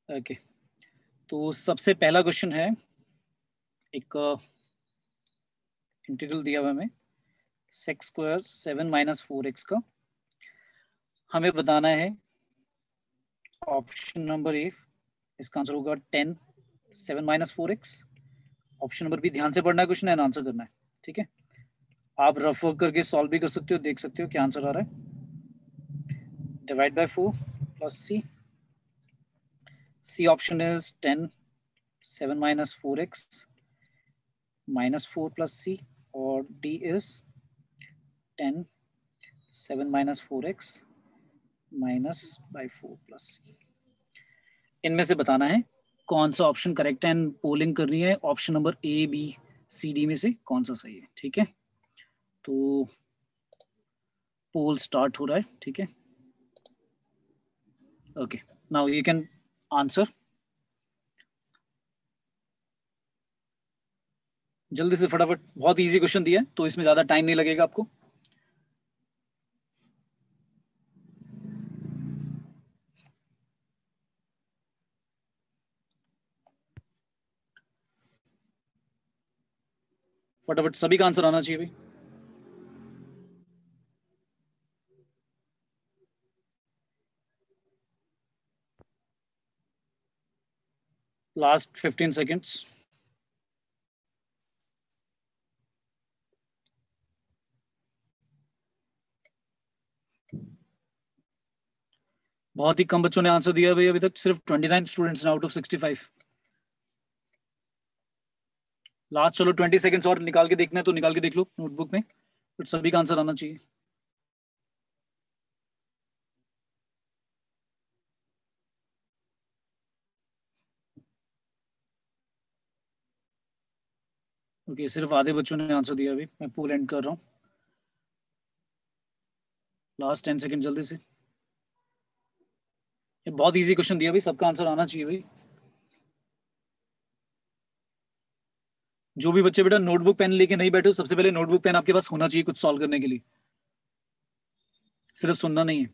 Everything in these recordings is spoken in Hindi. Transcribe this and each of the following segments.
ओके, तो सबसे पहला क्वेश्चन है, एक इंटीग्रल दिया हुआ हमें सेक्स स्क्वायर 7 - 4x का। हमें बताना है ऑप्शन नंबर ए, इसका आंसर होगा 10 7 - 4x। ऑप्शन नंबर बी ध्यान से पढ़ना है क्वेश्चन एंड आंसर करना है, ठीक है। आप रफ वर्क करके सॉल्व भी कर सकते हो, देख सकते हो क्या आंसर आ रहा है। Divide by 4 plus C option is 10 7 - 4x -4 plus C, और डी इज 10 7 - 4x -4 प्लस सी। इनमें से बताना है कौन सा ऑप्शन करेक्ट है एंड पोलिंग करनी है option number A B C D में से कौन सा सही है, ठीक है। तो पोल स्टार्ट हो रहा है, ठीक है। Okay, now you can answer. जल्दी से फटाफट, बहुत इजी क्वेश्चन दिया है तो इसमें ज्यादा टाइम नहीं लगेगा आपको। फटाफट सभी का आंसर आना चाहिए भाई। Last 15 seconds. बहुत ही कम बच्चों ने आंसर दिया है भाई, अभी तक सिर्फ 29 स्टूडेंट्स आउट ऑफ 65। लास्ट चलो 20 सेकेंड्स और निकाल के देखना है तो निकाल के देख लो नोटबुक में, बट सभी का आंसर आना चाहिए। ओके, सिर्फ आधे बच्चों ने आंसर दिया अभी। मैं पोल एंड कर रहा हूँ। लास्ट 10 सेकेंड जल्दी से। ये बहुत इजी क्वेश्चन दिया भाई, सबका आंसर आना चाहिए भाई। जो भी बच्चे बेटा नोटबुक पेन लेके नहीं बैठे, सबसे पहले नोटबुक पेन आपके पास होना चाहिए कुछ सॉल्व करने के लिए, सिर्फ सुनना नहीं है।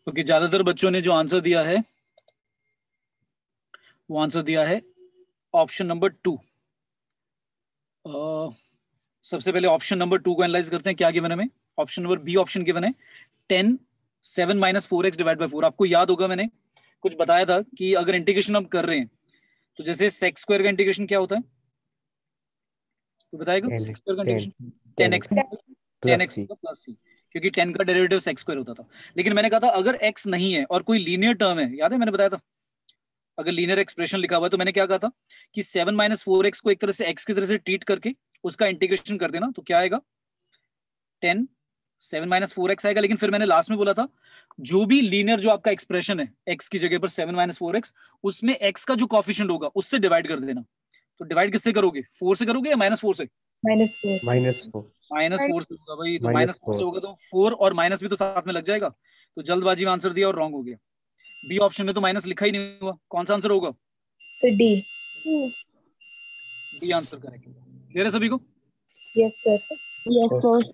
क्योंकि ज्यादातर बच्चों ने जो आंसर दिया है वो आंसर दिया है ऑप्शन नंबर 2। सबसे पहले ऑप्शन नंबर 2 को एनालाइज करते हैं, क्या गिवन है हमें। Option number B option given है 10 7 - 4x डिवाइड बाय 4। आपको याद होगा मैंने कुछ बताया था कि अगर इंटीग्रेशन हम कर रहे हैं तो जैसे सेक्स स्क्वायर का इंटीग्रेशन क्या होता है, तो बताएगा। सेक्स स्क्वायर का इंटीग्रेशन 10x 10x प्लस सी, क्योंकि 10 का डेरिवेटिव सेक्स स्क्वायर होता था। लेकिन मैंने कहा था अगर x नहीं है और कोई लीनियर टर्म है, याद है मैंने बताया था, अगर लीनियर एक्सप्रेशन लिखा हुआ है तो मैंने क्या कहा था कि 7 - 4x को एक तरह से x की तरह से ट्रीट करके उसका इंटीग्रेशन कर देना, तो क्या आएगा 10 7 - 4x आएगा। लेकिन फिर मैंने लास्ट में बोला था जो भी लीनियर जो आपका एक्सप्रेशन है x की जगह पर 7 - 4x, उसमें x का जो कॉफिशिएंट होगा उससे डिवाइड कर देना। तो डिवाइड किससे करोगे, 4 से करोगे या -4 से? -4 -4 से होगा भाई, तो -4 से होगा तो 4 और माइनस भी तो साथ में लग जाएगा। तो जल्दबाजी में आंसर दिया और रॉन्ग हो गया। बी ऑप्शन में तो माइनस लिखा ही नहीं हुआ, कौन सा आंसर होगा? D. D answer correct. Clear है सभी को? Yes sir. Yes sir.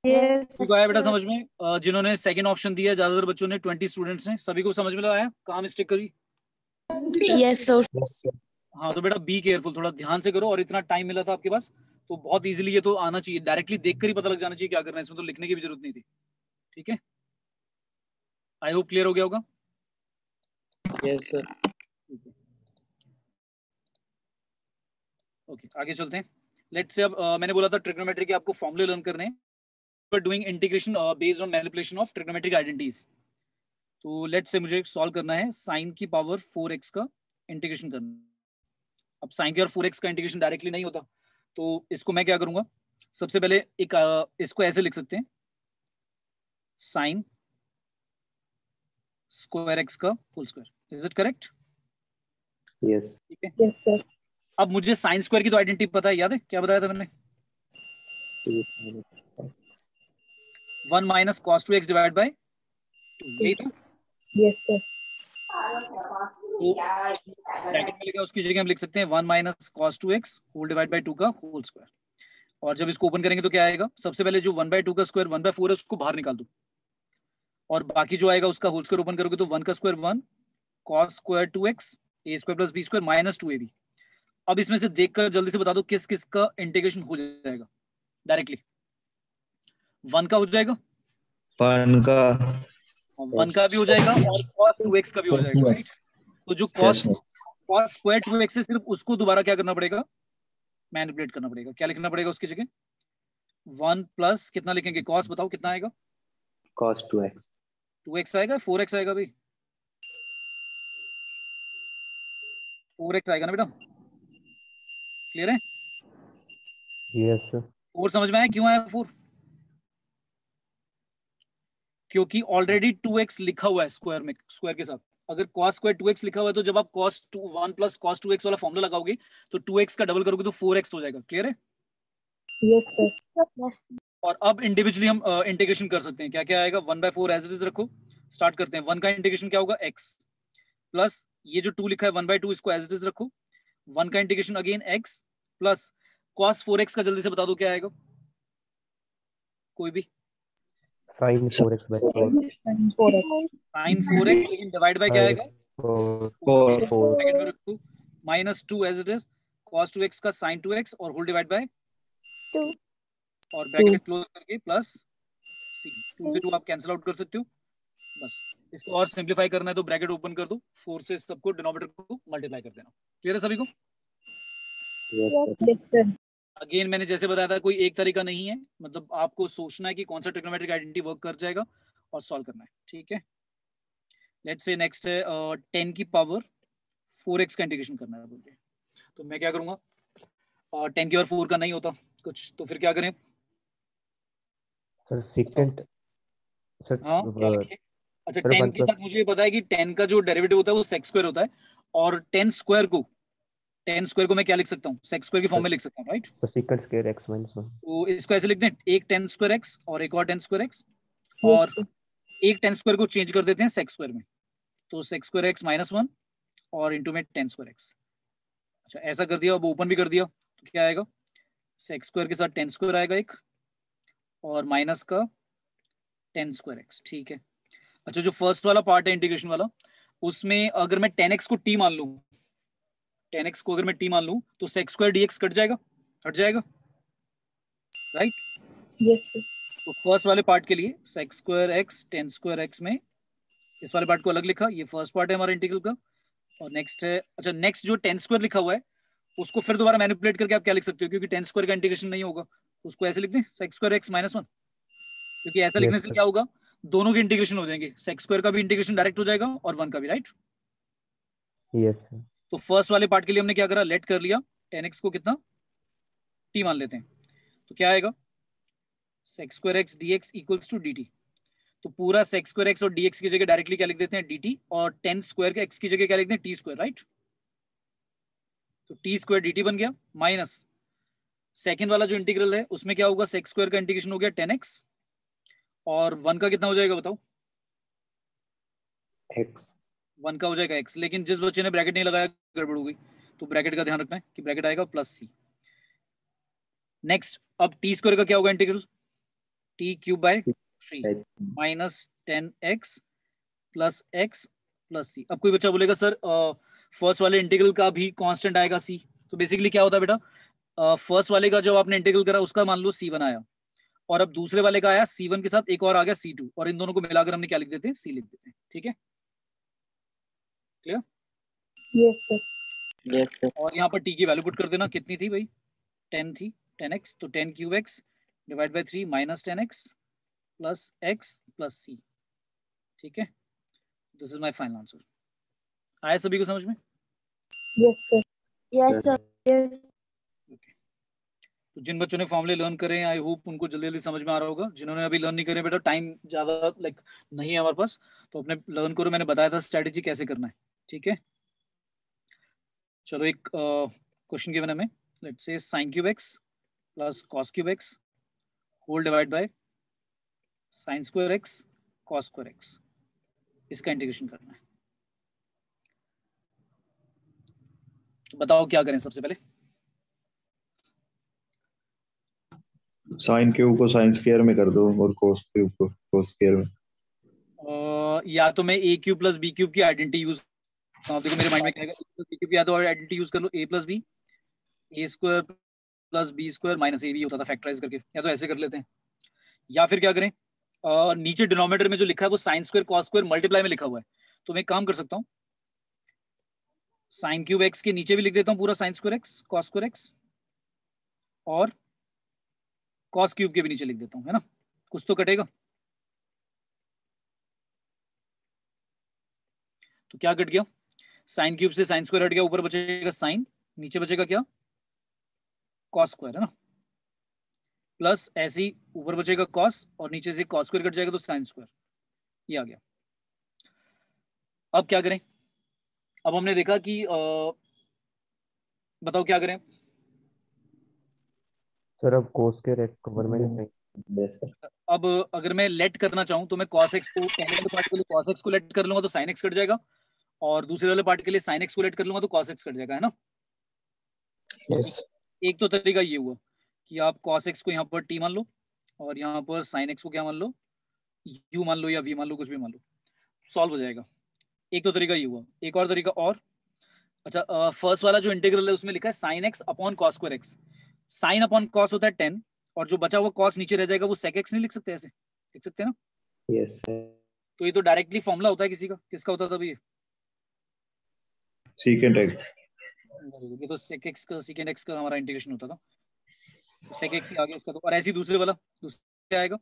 सभी को आया बेटा समझ में? जिन्होंने सेकंड ऑप्शन दिया, ज्यादातर बच्चों ने 20 स्टूडेंट्स हैं, सभी को समझ में आया कहाँ मिस्टेक करी? Yes sir. हाँ, तो बेटा बी केयरफुल, थोड़ा ध्यान से करो। और इतना टाइम मिला था आपके पास तो बहुत इजीली ये तो आना चाहिए, डायरेक्टली देखकर ही पता लग जाना चाहिए क्या करना है, इसमें तो लिखने की भी जरूरत नहीं थी, ठीक है। आई होप क्लियर हो गया होगा। Yes sir. ओके, आगे चलते हैं। लेट्स से अब मैंने बोला था ट्रिग्नोमेट्री के आपको फॉर्मूले लर्न करने हैं, doing integration based on manipulation of trigonometric identities. तो लेट्स से मुझे सॉल्व करना है साइन की पावर 4x का इंटीग्रेशन करना। अब साइन की पावर 4x का इंटीग्रेशन डायरेक्टली नहीं होता, तो इसको मैं क्या करूंगा, सबसे पहले एक इसको ऐसे लिख सकते हैं, साइन स्क्वायर x का whole square. Is it correct? Yes. ठीक है। Yes sir. अब मुझे साइन स्क्वायर की तो आइडेंटिटी पता है, याद है क्या बताया था मैंने? 1 - cos 2x डिवाइड बाय 2, यही था। Yes sir. तो ब्रैकेट में लिखा उसकी जगह हम लिख सकते हैं 1 - cos 2x whole divide bye 2 का होल स्क्वायर। और जब इसको ओपन करेंगे तो क्या आएगा, सबसे पहले जो 1/2 का स्क्वायर 1/4 है उसको बाहर निकाल दो, और बाकी जो आएगा उसका होल स्क्वायर ओपन करोगे तो 1 का square 1 cos square 2x a square plus b square minus 2ab। अब इसमें से देखकर जल्दी से बता दो किस किस का इंटीग्रेशन हो जाएगा डायरेक्टली। 1 का हो जाएगा, 1 का 1 का भी हो जाएगा और cos 2x का भी हो जाएगा, राइट। तो जो cos स्क्वायर 2x है सिर्फ उसको दोबारा क्या करना पड़ेगा, मैनिपुलेट करना पड़ेगा। क्या लिखना पड़ेगा उसकी जगह, 1 प्लस कितना लिखेंगे, cos बताओ कितना आएगा, cos 2x 2x आएगा 4x आएगा भाई, 4x आएगा ना बेटा, क्लियर है। Yes sir. 4 समझ में आया क्यों आया 4, क्योंकि ऑलरेडी 2x लिखा हुआ है स्क्वायर में, स्क्वायर के साथ। अगर cos स्क्वायर 2x लिखा हुआ है तो जब आप cos 1 प्लस cos 2x वाला फॉर्मूला लगाओगे तो 2x का डबल करोगे तो 4x हो जाएगा, क्लियर है। Yes, sir. और अब इंडिविजुअली हम इंटीग्रेशन कर सकते हैं। क्या क्या आएगा, 1/4 एज इट इज रखो, स्टार्ट करते हैं। 1 का इंटीग्रेशन क्या होगा, x प्लस ये जो 2 लिखा है 1/2 इसको एज इट इज रखो। 1 का integration again x plus cos 4x का जल्दी से बता दो क्या आएगा, कोई भी। sin 4x/4 Sin 4x. sin 4x लेकिन डिवाइड बाय क्या आएगा, 4 minus 2 as it is cos 2x का sin 2x और होल डिवाइड बाय 2. और ब्रैकेट क्लोज करके प्लस c, 2 से 2 आप कैंसिल आउट कर सकते हो। बस इसको और सिंपलीफाई करना है तो ब्रैकेट ओपन कर दो, 4 से सबको डिनोमिनेटर को मल्टीप्लाई कर देना। क्लियर है सभी को। Yes, sir. अगेन मैंने जैसे बताया था कोई एक तरीका नहीं है, मतलब आपको सोचना है कि कौन सा ट्रिग्नोमेट्रिक आइडेंटिटी वर्क कर जाएगा और सॉल्व करना है, ठीक है। लेट्स से नेक्स्ट है 10 की पावर 4x का इंटीग्रेशन करना है बोलिए, तो मैं क्या करूंगा, 10 की पावर 4 का नहीं होता कुछ तो फिर क्या करें सर सेकंड सर। हाँ क्या लिखें, अच्छा सर 10 के साथ मुझे ये पता है कि 10 का जो डेरिवेटिव होता है वो सेक्स स्क्वायर होता है, और 10 स्क्वायर को मैं क्या लिख सकता हूँ, सेक्स स्क्वायर की फॉर्म में लिख सकता हूँ, राइट। तो सेकंड स्क्वायर x - 1 तो इसको ऐसे लिखते हैं, एक 10 स्क्वायर x और एक और 10 स्क्वायर x, Yes, और sir. एक 10 स्क्वायर को चेंज कर देते हैं सेक्स स्क्वायर में, तो सेक्स स्क्वायर x माइनस 1 और इंटू में 10 स्क्वायर x। अच्छा ऐसा कर दिया, अब ओपन भी कर दिया तो क्या आएगा, सेक्स स्क्वायर के साथ 10 स्क्वायर आएगा एक और माइनस का 10 स्क्वायर x, ठीक है। अच्छा जो फर्स्ट वाला पार्ट है इंटीग्रेशन वाला, उसमें अगर मैं 10x को t मान लूं, 10x को अगर मैं t मान लूं तो सेक्स स्क्वायर dx कट जाएगा, हट जाएगा, राइट। Yes, sir. तो फर्स्ट वाले पार्ट के लिए sex square x 10 square x में इस वाले पार्ट को अलग लिखा, ये फर्स्ट पार्ट है हमारा इंटीग्रल का। और नेक्स्ट है, अच्छा नेक्स्ट जो 10 स्क्वायर लिखा हुआ है उसको फिर दोबारा मैनिपुलेट करके आप क्या लिख सकते हो, क्योंकि 10 स्क्वायर का इंटीग्रेशन नहीं होगा उसको ऐसे लिख दें सेक्स स्क्वायर x माइनस 1, क्योंकि ऐसा लिखने से क्या होगा, दोनों के इंटीग्रेशन हो जाएंगे, सेक्स स्क्वायर का भी इंटीग्रेशन डायरेक्ट हो जाएगा और 1 का भी, राइट। Yes sir. तो फर्स्ट वाले पार्ट के लिए हमने क्या करा, लेट कर लिया 10x को कितना t मान लेते हैं, तो क्या आएगा sec square x dx equals to dt। तो पूरा सेक्स स्क्वायर x और dx की जगह डायरेक्टली क्या लिख देते हैं dt, और 10 स्क्वायर के x की जगह क्या लिखते हैं t स्क्वायर, राइट। तो t स्क्वायर dt बन गया, माइनस सेकंड वाला जो इंटीग्रल है उसमें क्या होगा, सेक्स स्क्वायर का इंटीग्रेशन हो गया 10x और 1 का कितना हो जाएगा बताओ, x 1 का हो जाएगा x, लेकिन जिस बच्चे ने ब्रैकेट नहीं लगाया गड़बड़ हो गई, तो ब्रैकेट का ध्यान रखना है कि ब्रैकेट आएगा प्लस c। नेक्स्ट अब टी स्क्वायर का क्या होगा integral, T cube by 3 minus 10x plus x plus c। अब कोई बच्चा बोलेगा सर फर्स्ट वाले इंटीग्रल का भी कांस्टेंट आएगा c, तो बेसिकली क्या होता है बेटा, फर्स्ट वाले का जब आपने इंटीग्रल करा उसका मान लो c1 आया, और अब दूसरे वाले का आया c1 के साथ एक और आ गया c2, और इन दोनों को मिलाकर हमने क्या लिख देते हैं, c लिख देते हैं, ठीक है, clear. Yes, sir. yes sir और यहाँ पर t की वैल्यू पुट कर देना, कितनी थी भाई, 10 थी, 10x, तो 10 cube x divide by 3 minus 10x plus x plus c, ठीक है। This is my final answer. आया सभी को समझ में, Yes, sir. Yes, sir. Yes. Okay. तो जिन बच्चों ने फॉर्मूले लर्न करें आई होप उनको जल्दी जल्दी समझ में आ रहा होगा, जिन्होंने अभी लर्न नहीं करे बेटा टाइम ज़्यादा लाइक नहीं है हमारे पास, तो अपने लर्न करो, मैंने बताया था स्ट्रैटेजी कैसे करना है, ठीक है। चलो एक क्वेश्चन गिवन है हमें, let's say sin cube x plus cos cube x whole divide by sin square x cos square x, इसका इंटीग्रेशन करना है। तो बताओ क्या करें सबसे पहले, साइन क्यूब को साइन स्क्वायर में कर दो और कोस क्यूब को कोस स्क्वायर में। या तो मैं ए क्यूब प्लस बी क्यूब की आइडेंटिटी यूज, देखो मेरे माइंड में क्या आएगा, ए प्लस बी क्यूब, या तो आइडेंटिटी यूज कर लो, A plus B, A square plus B square minus A B होता था फैक्टराइज करके, या तो ऐसे कर लेते हैं, या फिर क्या करें, नीचे डिनोमिनेटर में जो लिखा है वो sine square cos square multiply में लिखा हुआ है, तो मैं एक काम कर सकता हूँ, साइन क्यूब एक्स के नीचे भी लिख देता हूँ पूरा sine square x cos square x, और कॉस क्यूब के भी नीचे लिख देता हूँ, है ना, कुछ तो कटेगा। तो क्या कट गया, साइन क्यूब से साइन स्क्वायर हट गया, ऊपर बचेगा साइन, नीचे बचेगा क्या, कॉस स्क्वायर, है ना, प्लस ऐसे ही ऊपर बचेगा कॉस और नीचे से कॉस स्क्वायर कट जाएगा तो साइन स्क्वायर, ये आ गया। अब क्या करें, अब हमने देखा कि बताओ क्या करें। सर अब cos के x को 1 minus sin। Yes, sir. अब अगर मैं लेट करना चाहूं तो मैं cos x को, पहले वाले पार्ट के लिए cos x को लेट कर लूंगा तो sin x कट जाएगा, और दूसरे वाले पार्ट के लिए sin x को लेट कर लूंगा तो cos x कट जाएगा, है ना। Yes. एक तो तरीका ये हुआ कि आप cos x को यहाँ पर t मान लो और यहाँ पर sin x को क्या मान लो, u मान लो या v मान लो, कुछ भी मान लो, सॉल्व हो जाएगा। एक तो तरीका ये हुआ, एक और तरीका और, अच्छा फर्स्ट वाला जो इंटीग्रल है उसमें लिखा है sin x upon cos square x, sine upon cos होता है 10 और जो बचा हुआ कॉस नीचे रह जाएगा वो sec x नहीं लिख सकते, ऐसे लिख सकते हैं ना। Yes, sir. तो ये तो डायरेक्टली फॉर्मूला होता है किसी का, किसका होता था भैया, Secant egg. ये तो sec x का secant x का हमारा इंटीग्रेशन होता था, sec x ही आ गया उसका तो, और ऐसे ही दूसरे वाला, दूसरे आएगा,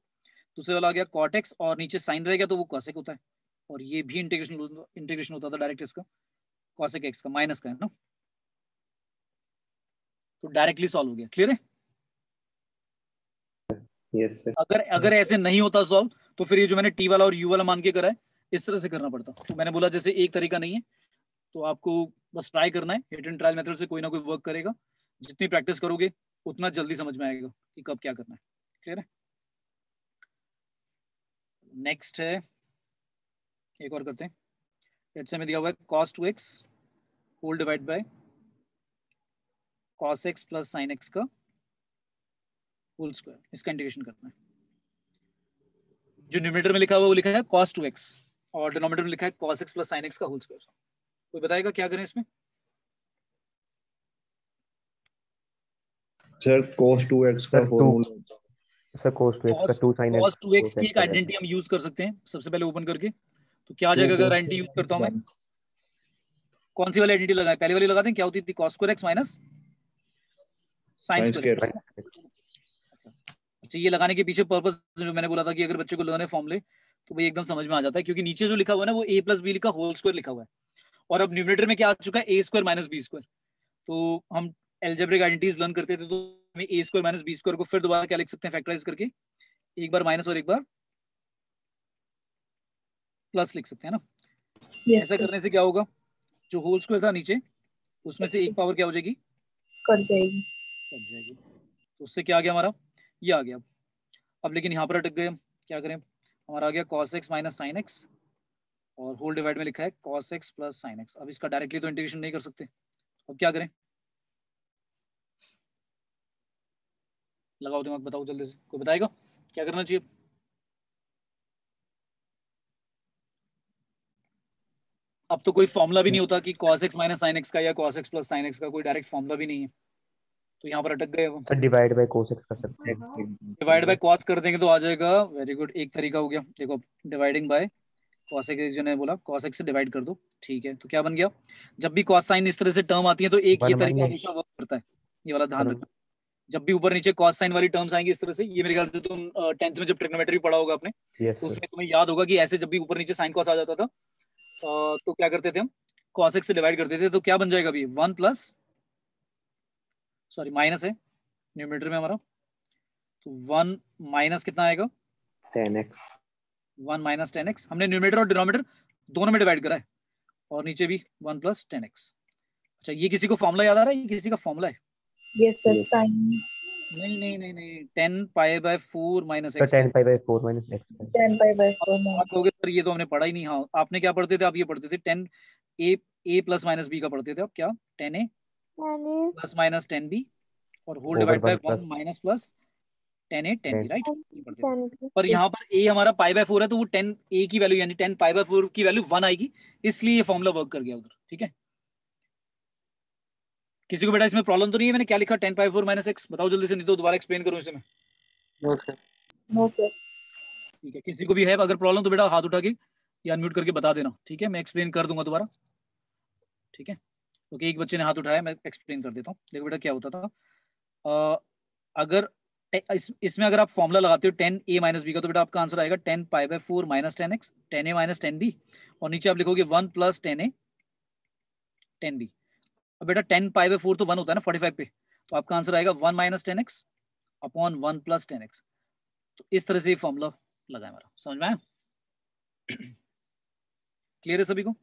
दूसरे वाला आ गया cot x और नीचे साइन रहेगा तो वो cosec होता है, और ये भी इंटीग्रेशन होता था डायरेक्ट इसका cosec x का माइनस का, है ना, तो डायरेक्टली सॉल्व हो गया, क्लियर है। Yes, sir. अगर ऐसे नहीं होता सॉल्व तो फिर ये जो मैंने टी वाला और यू वाला मान के करा है इस तरह से करना पड़ता, तो मैंने बोला जैसे एक तरीका नहीं है तो आपको बस ट्राई करना है, हिट एंड ट्रायल मेथड से कोई ना कोई वर्क करेगा, जितनी प्रैक्टिस करोगे उतना जल्दी समझ में आएगा कि कब क्या करना है, क्लियर है। नेक्स्ट है, एक और करते हैं, लेट्स से में दिया हुआ है cos 2x whole divide by cos x plus sin x का होल स्क्वायर, इसका इंटीग्रेशन करना है। जो न्यूमरेटर में लिखा हुआ वो लिखा है cos 2x और डिनोमिनेटर में लिखा है cos x plus sin x का होल स्क्वायर। कोई बताएगा क्या करें इसमें। Sir, cos 2x का Sir, formula sir cos 2x का 2 sin cos 2x cos की x एक आइडेंटिटी हम यूज कर सकते हैं, सबसे पहले ओपन करके, तो क्या आ जाएगा अगर आइडेंटिटी यूज करता हूं मैं, कौन सी वाली आइडेंटिटी लगाएं, पहले वाली लगा दें, क्या होती थी cos square x minus sin square x। अच्छा, ये लगाने के पीछे पर्पस जो मैंने बोला था कि अगर बच्चे को लर्न है फॉर्मूले तो भाई एकदम समझ में आ जाता है, क्योंकि नीचे जो लिखा हुआ है ना वो a प्लस बी लिखा होल स्क्वायर लिखा हुआ है, और अब न्यूमरेटर में क्या आ चुका है, a square minus B square. तो हम एल्जेब्रिक आइडेंटिटीज लर्न करते थे तो हमें a square minus B square को फिर दोबारा क्या लिख सकते हैं, फैक्टराइज करके, एक बार माइनस और एक बार प्लस लिख सकते हैं ना। Yes, ऐसा sir. करने से क्या होगा, जो होल स्क्वायर था नीचे उसमें से एक पावर क्या हो जाएगी, कट जाएगी. कट जाएगी, तो उससे क्या आ गया हमारा, ये आ गया। अब लेकिन यहाँ पर अटक गए हम, क्या करें, हमारा आ गया cos x minus sine x और होल डिवाइड में लिखा है cos x plus sine x. अब इसका डायरेक्टली तो इंटीग्रेशन नहीं कर सकते, अब क्या करें, लगाओ दिमाग, बताओ जल्दी से, कोई बताएगा क्या करना चाहिए। अब तो कोई फॉर्मूला भी नहीं होता कि cos x minus sine x का या cos x plus sine x का, कोई डायरेक्ट फॉर्मूला भी नहीं है, तो यहाँ पर अटक गए हम। Sir divide by cos x कर सकते हैं। डिवाइड बाय cos कर देंगे तो आ जाएगा, वेरी गुड, एक तरीका हो गया, देखो डिवाइडिंग बाय cos x, जो ने बोला cos x से डिवाइड कर दो, ठीक है, तो क्या बन गया, जब भी cos साइन इस तरह से टर्म आती है तो एक ये 1 तरीका minus हमेशा वर्क करता है, ये वाला ध्यान सर रखना। जब भी ऊपर नीचे cos साइन वाली टर्म्स आएंगी इस तरह से, ये मेरे ख्याल से तुम 10th में जब ट्रिग्नोमेट्री पढ़ा होगा आपने, yes तो sir उसमें तुम्हें याद होगा कि ऐसे जब भी ऊपर नीचे साइन cos आ जाता था तो क्या करते थे हम, cos x से डिवाइड करते थे, तो क्या बन जाएगा अभी 1 प्लस, सॉरी माइनस है न्यूमरेटर में हमारा, तो 1 माइनस कितना आएगा, 10x. 1 माइनस 10x, हमने न्यूमरेटर और डिनोमिनेटर दोनों में डिवाइड करा है, और नीचे भी 1 प्लस 10x। अच्छा, ये किसी को फॉर्मूला याद आ रहा है, ये किसी का फॉर्मूला है, Yes, sir. Yes. Sin. नहीं नहीं नहीं नहीं, 10 पाई by 4 minus sir x. 10 pi by 4 minus x है। 10 pi by 4 आप minus. कहोगे सर ये तो हमने पढ़ा ही नहीं, हाँ आपने क्या पढ़ते थे, आप ये पढ़ते थे 10 ए प्लस माइनस बी का पढ़ते थे आप, क्या 10 ए प्लस माइनस 10 बी और whole Over divide by 1 plus 1 minus plus 10 a 10 b, right. 10 पर यहाँ पर a हमारा π/4 है, तो वो 10 a की वैल्यू यानी 10 π/4 की वैल्यू 1 आएगी, इसलिए ये फॉर्मूला वर्क कर गया उधर। ठीक है, किसी को बेटा इसमें प्रॉब्लम तो नहीं है? मैंने क्या लिखा 10 π/4 - x, बताओ जल्दी से, नहीं तो दोबारा एक्सप्लेन करूँ इसे मैं। No sir. No sir. ठीक है, किसी को भी है अगर प्रॉब्लम तो बेटा हाथ उठा के या अनम्यूट करके बता देना। ठीक है, मैं एक्सप्लेन कर दूंगा दोबारा। ठीक है, क्योंकि एक बच्चे ने हाथ उठाया, मैं एक्सप्लेन कर देता हूँ। देखो बेटा क्या होता था, अगर इसमें अगर आप फॉर्मूला लगाते हो 10 a - b का, तो बेटा आपका आंसर आएगा 10 π/4 - 10x, 10 a - 10 b, और नीचे आप लिखोगे 1 + 10 a 10 b। अब बेटा 10 π/4 तो 1 होता है ना 45 पे, तो आपका आंसर आएगा 1 - 10x अपॉन 1 + 10x। तो इस तरह से ये फॉर्मूला लगा है हमारा, समझ में आया? क्लियर है सभी को?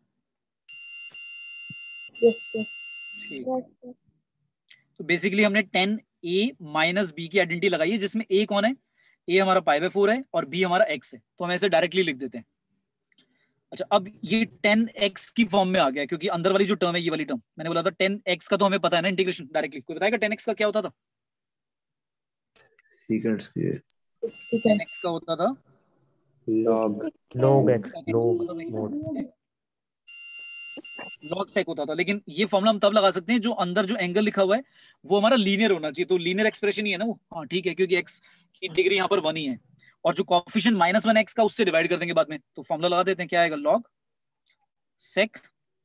Yes sir. ठीक है, तो बेसिकली हमने 10 a - b की आइडेंटिटी लगाई है, जिसमें a कौन है? a हमारा π/4 है और b हमारा x है, तो हम ऐसे डायरेक्टली लिख देते हैं। अच्छा, अब ये 10x की फॉर्म में आ गया, क्योंकि अंदर वाली जो टर्म है, ये वाली टर्म मैंने बोला था 10x का तो हमें पता है ना इंटीग्रेशन डायरेक्टली। कोई बताएगा 10x का क्या होता था? सीक्वेंस के 10x का होता था log log x, second, log मतलब mod। लॉग सेक होता था। लेकिन ये फॉर्मूला हम तब लगा सकते हैं जो अंदर जो एंगल लिखा हुआ है वो हमारा लीनियर होना चाहिए, तो लीनियर एक्सप्रेशन ही है ना वो। हाँ ठीक है, क्योंकि x की डिग्री यहाँ पर 1 ही है, और जो कोएफिशिएंट -1x का उससे डिवाइड कर देंगे बाद में, तो फॉर्मूला लगा देते हैं। क्या आएगा? लॉग सेक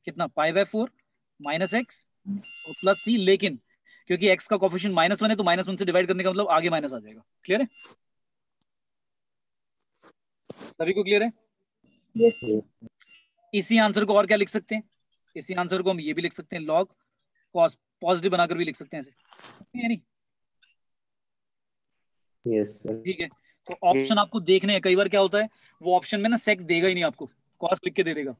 कितना π/4 - x और प्लस c, लेकिन क्योंकि x का कोएफिशिएंट -1 है तो -1 से डिवाइड करने का मतलब आगे माइनस आ जाएगा। क्लियर है? सभी को क्लियर है? Yes sir. इसी आंसर को और क्या लिख सकते हैं? इसी आंसर को हम ये भी लिख सकते हैं, लॉग कॉस, पॉजिटिव बनाकर भी लिख सकते हैं ऐसे, यानी यस सर। ठीक है। तो ऑप्शन आपको देखने हैं, कई बार क्या होता है वो ऑप्शन में ना सेक देगा ही नहीं आपको, कॉस लिख के दे देगा,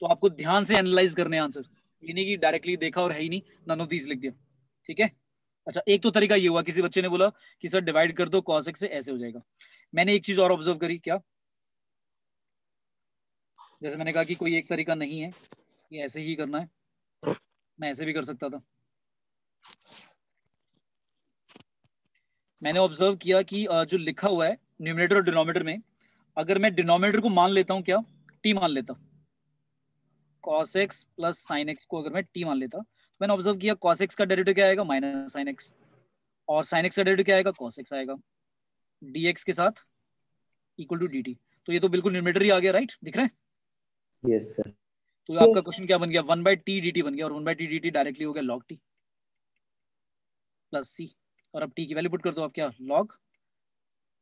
तो आपको ध्यान से एनालाइज करने आंसर, ये नहीं कि डायरेक्टली देखा और है ही नहीं नन ऑफ दीज लिख दिया। ठीक है, अच्छा एक तो तरीका ये हुआ, किसी बच्चे ने बोला कि सर डिवाइड कर दो cos x से, ऐसे हो जाएगा। मैंने एक चीज और ऑब्जर्व करी, क्या? जैसे मैंने कहा कि कोई एक तरीका नहीं है कि ऐसे ही करना है, मैं ऐसे भी कर सकता था। मैंने ऑब्जर्व किया कि जो लिखा हुआ है न्यूमरेटर और डिनोमिनेटर में, अगर मैं डिनोमिनेटर को मान लेता हूँ क्या, टी मान लेता, cos x plus sin x को अगर मैं टी मान लेता, तो मैंने ऑब्जर्व किया cos x का डेरिवेटिव क्या आएगा? -sin x, और sin x का डेरिवेटिव क्या आएगा? cos x आएगा, dx के साथ इक्वल टू dt। तो ये तो बिल्कुल न्यूमरेटर ही आ गया, राइट? दिख रहा है? Yes sir. तो आपका क्वेश्चन क्या बन गया? 1/t dt बन गया, और 1/t dt डायरेक्टली हो गया log t प्लस c, और अब t की वैल्यू पुट कर दो आप, क्या log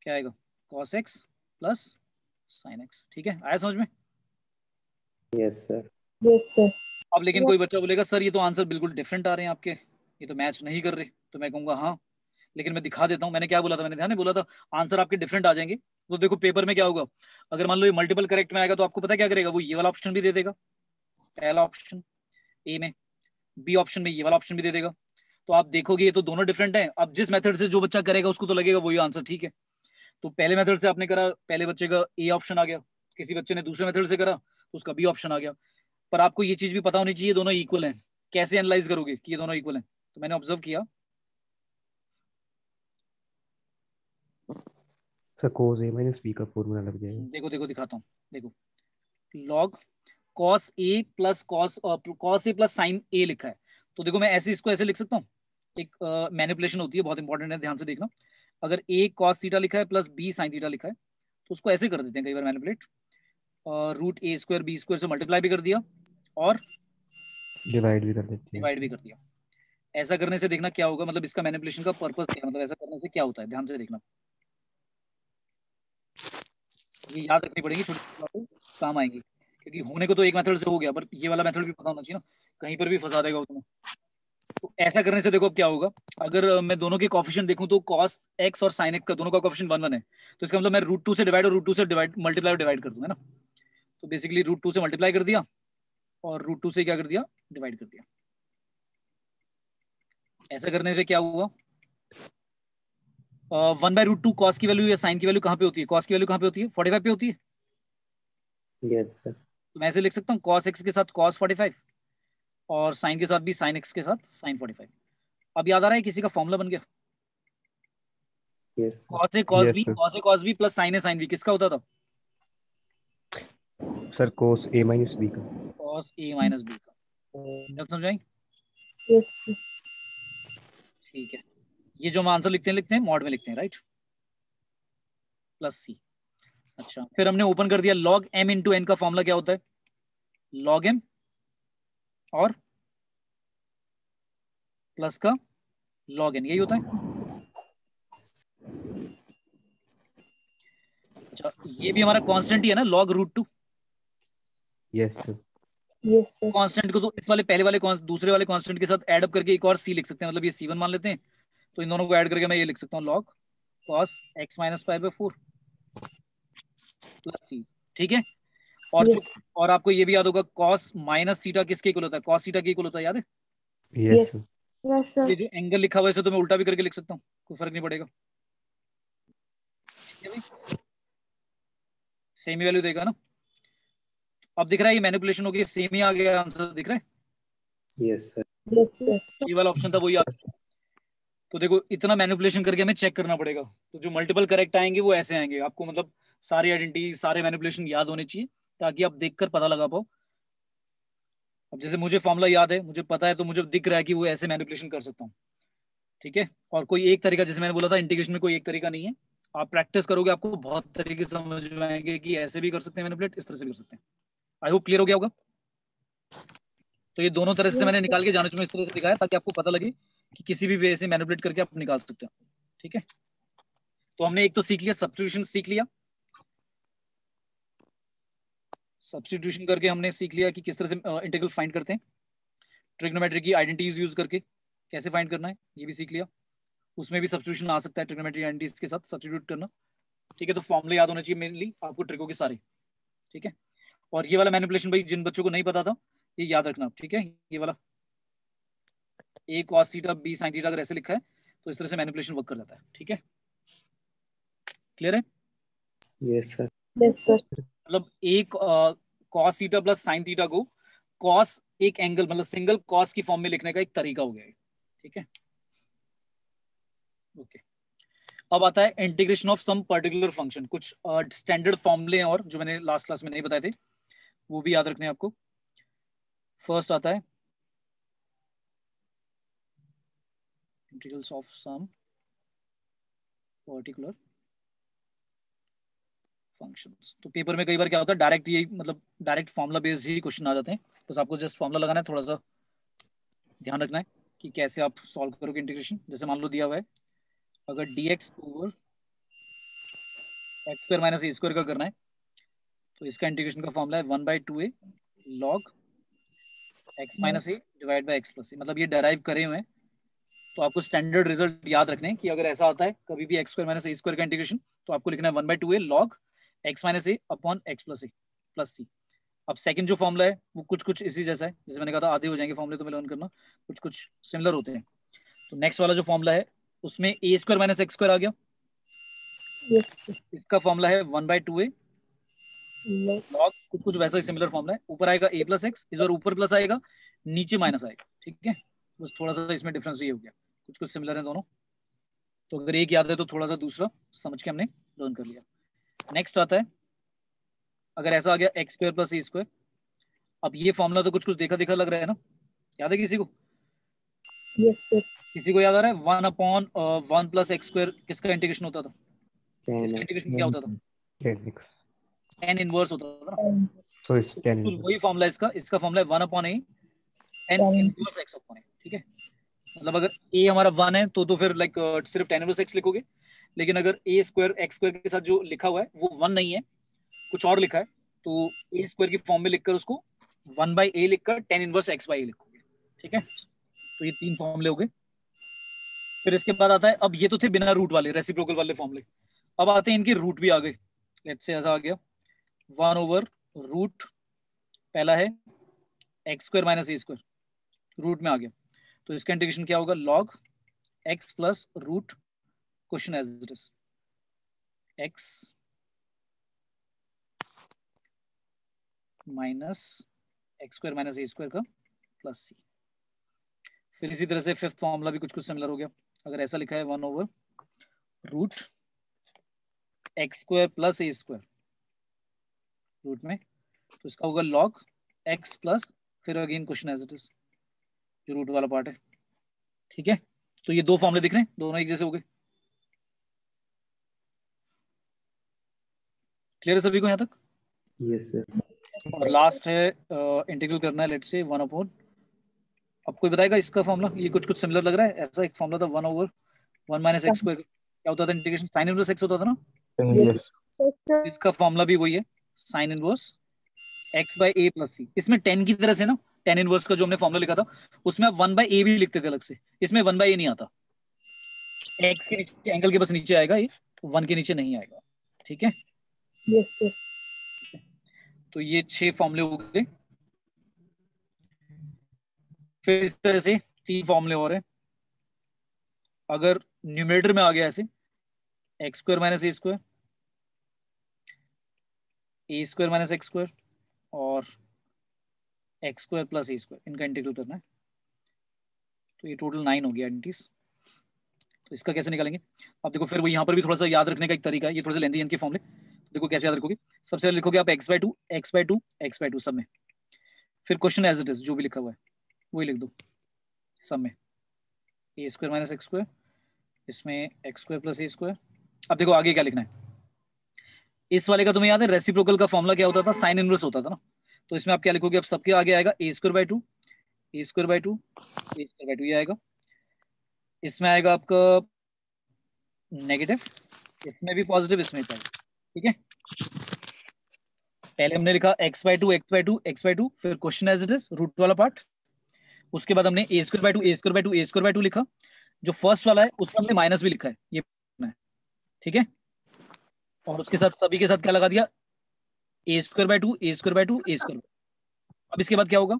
क्या आएगा? cos x plus sin x। ठीक है, आया समझ में? Yes sir. Yes sir. अब लेकिन कोई बच्चा बोलेगा सर ये तो आंसर बिल्कुल डिफरेंट आ रहे हैं आपके, ये तो मैच नहीं कर रहे, तो मैं कहूंगा हाँ, लेकिन मैं दिखा देता हूँ। मैंने क्या बोला था? मैंने ध्यान नहीं बोला था आंसर आपके डिफरेंट आ जाएंगे, तो देखो पेपर में क्या होगा, अगर मान लो ये मल्टीपल करेक्ट में आएगा तो आपको पता क्या करेगा, वो ये वाला ऑप्शन भी दे देगा, पहला ऑप्शन ए में, बी ऑप्शन में ये वाला ऑप्शन भी दे देगा। तो आप देखोगे ये तो दोनों डिफरेंट है। अब जिस मेथड से जो बच्चा करेगा उसको तो लगेगा वही आंसर ठीक है। तो पहले मेथड से आपने करा, पहले बच्चे का ए ऑप्शन आ गया, किसी बच्चे ने दूसरे मेथड से करा तो उसका बी ऑप्शन आ गया। पर आपको ये चीज भी पता होनी चाहिए दोनों इक्वल हैं। कैसे एनालाइज करोगे कि ये दोनों इक्वल हैं? तो मैंने ऑब्जर्व किया, sir cos a minus b का फॉर्मूला लग जाएगा। देखो देखो दिखाता हूँ, देखो log cos a plus cos a plus sign a लिखा है, तो देखो मैं ऐसे इसको ऐसे लिख सकता हूँ। एक मैनिपुलेशन होती है, बहुत इंपॉर्टेंट है, ध्यान से देखना। अगर a cos थीटा लिखा है प्लस b साइन थीटा लिखा है, तो उसको ऐसे कर देते हैं कई बार मैनिपुलेट, √a² b² से मल्टीप्लाई भी कर दिया और डिवाइड भी कर देते हैं। डिवाइड भी कर दिया। ऐसा करने से देखना क्या होगा, मतलब इसका मैनिपुलेशन का पर्पस क्या है, मतलब ऐसा करने से क्या होता है, ध्यान से देखना। ये याद रखनी पड़ेगी, छोटी छोटी बातें काम आएंगी, क्योंकि होने को तो एक मेथड से हो गया, पर ये वाला मेथड भी पता होना चाहिए ना, कहीं पर भी फंसा देगा उसमें। तो ऐसा करने से देखो अब क्या होगा, अगर मैं दोनों के कोएफिशिएंट देखूं तो cos x और sin x का दोनों का कोएफिशिएंट 1 1 है, तो इसका मतलब मैं √2 से डिवाइड और √2 से डिवाइड मल्टीप्लाई और डिवाइड कर दूंगा ना। तो बेसिकली √2 से मल्टीप्लाई कर दिया और √2 से क्या कर दिया? डिवाइड कर दिया। ऐसा करने से क्या हुआ, 1/√2 cos की वैल्यू या साइन की वैल्यू कहाँ पे होती है? cos की वैल्यू कहाँ पे होती है? 45 पे होती है। Yes sir. तो मैं ऐसे लिख सकता हूँ cos x के साथ cos 45 और साइन के साथ भी sin x के साथ sin 45। अब याद आ रहा है किसी का फॉर्मूला बन गया? Yes, sir. cos a cos Yes, b, sir. cos a cos b plus sin a sin b किसका होता था? Sir cos a minus b का. cos a minus b का. जब समझाएं? Yes, sir. ठीक है, ये जो हम आंसर लिखते हैं मॉड में लिखते हैं, राइट, प्लस सी. अच्छा, फिर हमने ओपन कर दिया. log m इंटू n का फॉर्मूला क्या होता है? log m और प्लस का log n, यही होता है. अच्छा, ये भी हमारा कांस्टेंट ही है ना, log root two. Yes, sir. Yes, sir. Constant को तो इस वाले पहले वाले दूसरे वाले कांस्टेंट के साथ ऐड अप करके एक और सी लिख सकते हैं, मतलब ये c1 मान लेते हैं, तो इन दोनों को ऐड करके मैं ये लिख सकता हूँ log cos x minus pi by 4 plus C. ठीक है, और Yes. जो और आपको ये भी याद होगा cos माइनस थीटा किसके इक्वल होता है? cos थीटा के इक्वल होता है, याद है? Yes, Yes. sir. Yes, sir. ये जो एंगल लिखा हुआ है इसे तो मैं उल्टा भी करके लिख सकता हूँ, कोई फर्क नहीं पड़ेगा. सेम ही वैल्यू देगा ना. अब दिख रहा है ये मैनिपुलेशन हो गई, सेम ही आ गया आंसर, दिख रहा है? Yes, sir. Yes, sir. ये वाला ऑप्शन था वही आ. तो देखो इतना मैनिपुलेशन करके हमें चेक करना पड़ेगा, तो जो मल्टीपल करेक्ट आएंगे वो ऐसे आएंगे. आपको मतलब सारी आइडेंटिटी सारे मैनिपुलेशन याद होने चाहिए ताकि आप देखकर पता लगा पाओ. अब जैसे मुझे फॉर्मूला याद है, मुझे पता है, तो मुझे दिख रहा है कि वो ऐसे मैनिपुलेशन कर सकता हूँ. ठीक है, और कोई एक तरीका, जैसे मैंने बोला था इंटीग्रेशन में कोई एक तरीका नहीं है. आप प्रैक्टिस करोगे आपको बहुत तरीके समझ में आएंगे कि ऐसे भी कर सकते हैं मैनिपुलेट, इस तरह से भी कर सकते हैं. आई होप क्लियर हो गया होगा. तो ये दोनों तरह से मैंने निकाल के जाना चाहिए, इस तरह से दिखाया ताकि आपको पता लगे कि किसी भी वे से मैनिपुलेट करके आप निकाल सकते हो. ठीक है, तो हमने एक तो सीख लिया, सब्स्टिट्यूशन सीख लिया. सब्स्टिट्यूशन करके हमने सीख लिया कि किस तरह से इंटीग्रल फाइंड करते हैं. ट्रिग्नोमेट्री की आइडेंटिटीज यूज करके कैसे फाइंड करना है ये भी सीख लिया. उसमें भी सब्स्टिट्यूशन आ सकता है, ट्रिग्नोमेट्री आइडेंटिटीज के साथ सब्स्टिट्यूट करना. ठीक है, तो फॉर्मूले याद होना चाहिए मेनली आपको ट्रिकों के सारे. ठीक है, और ये वाला मैनिपुलेशन भाई जिन बच्चों को नहीं पता था ये याद रखना. ठीक है, ये वाला a cos theta b sin theta अगर ऐसे लिखा है तो इस तरह से मैनिपुलेशन वर्क कर जाता है. ठीक है, क्लियर है? Yes, sir. Yes, sir. मतलब एक cos theta plus sin theta को cos एक एंगल मतलब सिंगल cos की फॉर्म में लिखने का एक तरीका हो गया है. ठीक है, ओके. अब आता है integration of some particular function. कुछ स्टैंडर्ड फॉर्मूले हैं और जो मैंने लास्ट क्लास में नहीं बताए थे वो भी याद रखने हैं आपको. फर्स्ट आता है integrals of some particular functions. तो पेपर में कई बार क्या होता है डायरेक्ट ये मतलब डायरेक्ट फॉर्मूला बेस्ड ही क्वेश्चन आ जाते हैं. बस आपको जस्ट फॉर्मूला लगाना है, थोड़ा सा ध्यान रखना है कि कैसे आप सॉल्व करोगे इंटीग्रेशन. जैसे मान लो दिया हुआ है अगर dx over X square minus A square का करना है तो इसका इंटीग्रेशन का फॉर्मूला है 1/2a log x minus A divide by X plus A. मतलब ये डेराइव करे हुए हैं तो आपको स्टैंडर्ड रिजल्ट याद रखने हैं कि अगर ऐसा आता है कभी भी x square minus A square का इंटीग्रेशन तो आपको लिखना है 1/2a log x माइनस ए अपॉन एक्स प्लस सी. अब सेकंड जो फॉर्मूला है वो कुछ कुछ इसी जैसा है, जैसे मैंने कहा था आधे हो जाएंगे फॉर्मूले तो मैं लर्न करना, कुछ कुछ सिमिलर होते हैं. तो नेक्स्ट वाला जो फॉर्मूला है उसमें ए स्क्वायर माइनस एक्स स्क्वायर आ गया. Yes, sir. इसका फॉर्मूला है 1/2a लॉग कुछ कुछ वैसा ही सिमिलर फॉर्मूला है. ऊपर आएगा a प्लस एक्स, इस बार ऊपर प्लस आएगा नीचे माइनस आएगा. ठीक है, बस थोड़ा सा इसमें डिफरेंस ये हो गया, कुछ कुछ सिमिलर है दोनों. तो अगर एक याद है तो थोड़ा सा दूसरा समझ के हमने लर्न कर लिया. नेक्स्ट आता है अगर ऐसा आ गया x square plus A square. अब ये फॉर्मूला तो कुछ कुछ देखा देखा लग रहा है ना, याद है किसी को? Yes, sir. किसी को याद आ रहा है 1/1 प्लस एक्स स्क्वायर किसका इंटीग्रेशन होता था? इसका 10. इंटीग्रेशन क्या होता था? 10x. tan इनवर्स होता था ना. So it's 10 कुछ inverse. वही फॉर्मूला इसका फॉर्मूला है 1/a tan inverse x upon a. ठीक है, मतलब अगर a हमारा 1 है तो फिर लाइक सिर्फ tan इनवर्स x लिखोगे. लेकिन अगर a स्क्वायर x स्क्वायर के साथ जो लिखा हुआ है वो 1 नहीं है, कुछ और लिखा है, तो a स्क्वायर की फॉर्म में लिखकर उसको 1/a लिखकर tan इनवर्स x/a लिखोगे. ठीक है, तो ये तीन फॉर्मूले हो गए. फिर इसके बाद आता है, अब ये तो थे बिना रूट वाले रेसिप्रोकल वाले फॉर्मूले. अब आते हैं इनके रूट भी आ गए. लेट्स से ऐसा आ गया 1/रूट पहला है x square minus A square root में आ गया. तो इसका इंटीग्रेशन क्या होगा? Log x plus root question as it is x minus x square minus A square का प्लस सी. फिर इसी तरह से फिफ्थ फॉर्मूला भी कुछ कुछ सिमिलर हो गया. अगर ऐसा लिखा है 1/√x root X square plus A square root में, तो इसका होगा लॉग एक्स प्लस फिर again question as it is जो रूट वाला पार्ट है। ठीक है, तो ये दो फॉर्मूले दिख रहे हैं, दोनों एक जैसे हो गए। क्लियर है सभी को यहाँ तक? Yes, sir. और लास्ट है इंटीग्रल करना है लेट्स से 1/, अब कोई बताएगा इसका फॉर्मूला? ये कुछ कुछ सिमिलर लग रहा है, ऐसा एक फॉर्मूला था 1/1 माइनस एक्स स्क्वायर, क्या होता था इंटीग्रेशन, साइन इनवर्स एक्स होता था ना, Yes. Yes, sir. इसका फॉर्मूला भी वही है, sine inverse X by A plus C. इसमें टेन की तरह से ना, टेन इनवर्स का जो हमने फॉर्मूला लिखा था उसमें आप 1/a भी लिखते थे अलग से, इसमें 1/a नहीं आता, एक्स के नीचे एंगल के बस नीचे आएगा ये, 1 के नीचे नहीं आएगा। ठीक है, Yes, sir. तो ये 6 फॉर्मूले हो गए। फिर इस तरह से 3 फॉर्मूले और हैं, अगर न्यूमरेटर में आ गया ऐसे x square minus A square minus x square और x square plus A square, इनका इंटीग्रल करना है, तो ये टोटल 9 हो गया आइडेंटिटीज। तो इसका कैसे निकालेंगे? अब देखो, फिर वो यहाँ पर भी थोड़ा सा याद रखने का एक तरीका है, ये थोड़ा सा लेंदी है इनके फॉर्मूले, देखो कैसे याद रखोगे। सबसे पहले लिखोगे आप x/2 सब में, फिर क्वेश्चन एज इट इज जो भी लिखा हुआ है वही लिख दो सब में, ए स्क्वायर माइनस एक्स स्क्वायर, इसमें x square plus A square. अब देखो आगे क्या लिखना है, इस वाले का तुम्हें याद है रेसिप्रोकल का फॉर्मूला क्या होता था, साइन इनवर्स होता था ना, तो इसमें आप क्या लिखोगे, अब सबके आगे आएगा A square by two A square by two A square by two, ये आएगा। इसमें आएगा आपका नेगेटिव, इसमें भी पॉजिटिव, इसमें भी पॉजिटिव। ठीक है, पहले हमने लिखा x/2 फिर question as it is root वाला पार्ट, उसके बाद हमने a² लिखा, जो फर्स्ट वाला है उसमें हमने माइनस भी लिखा है ये, ठीक है, और उसके साथ सभी के साथ क्या लगा दिया, a²/2 अब इसके बाद क्या होगा,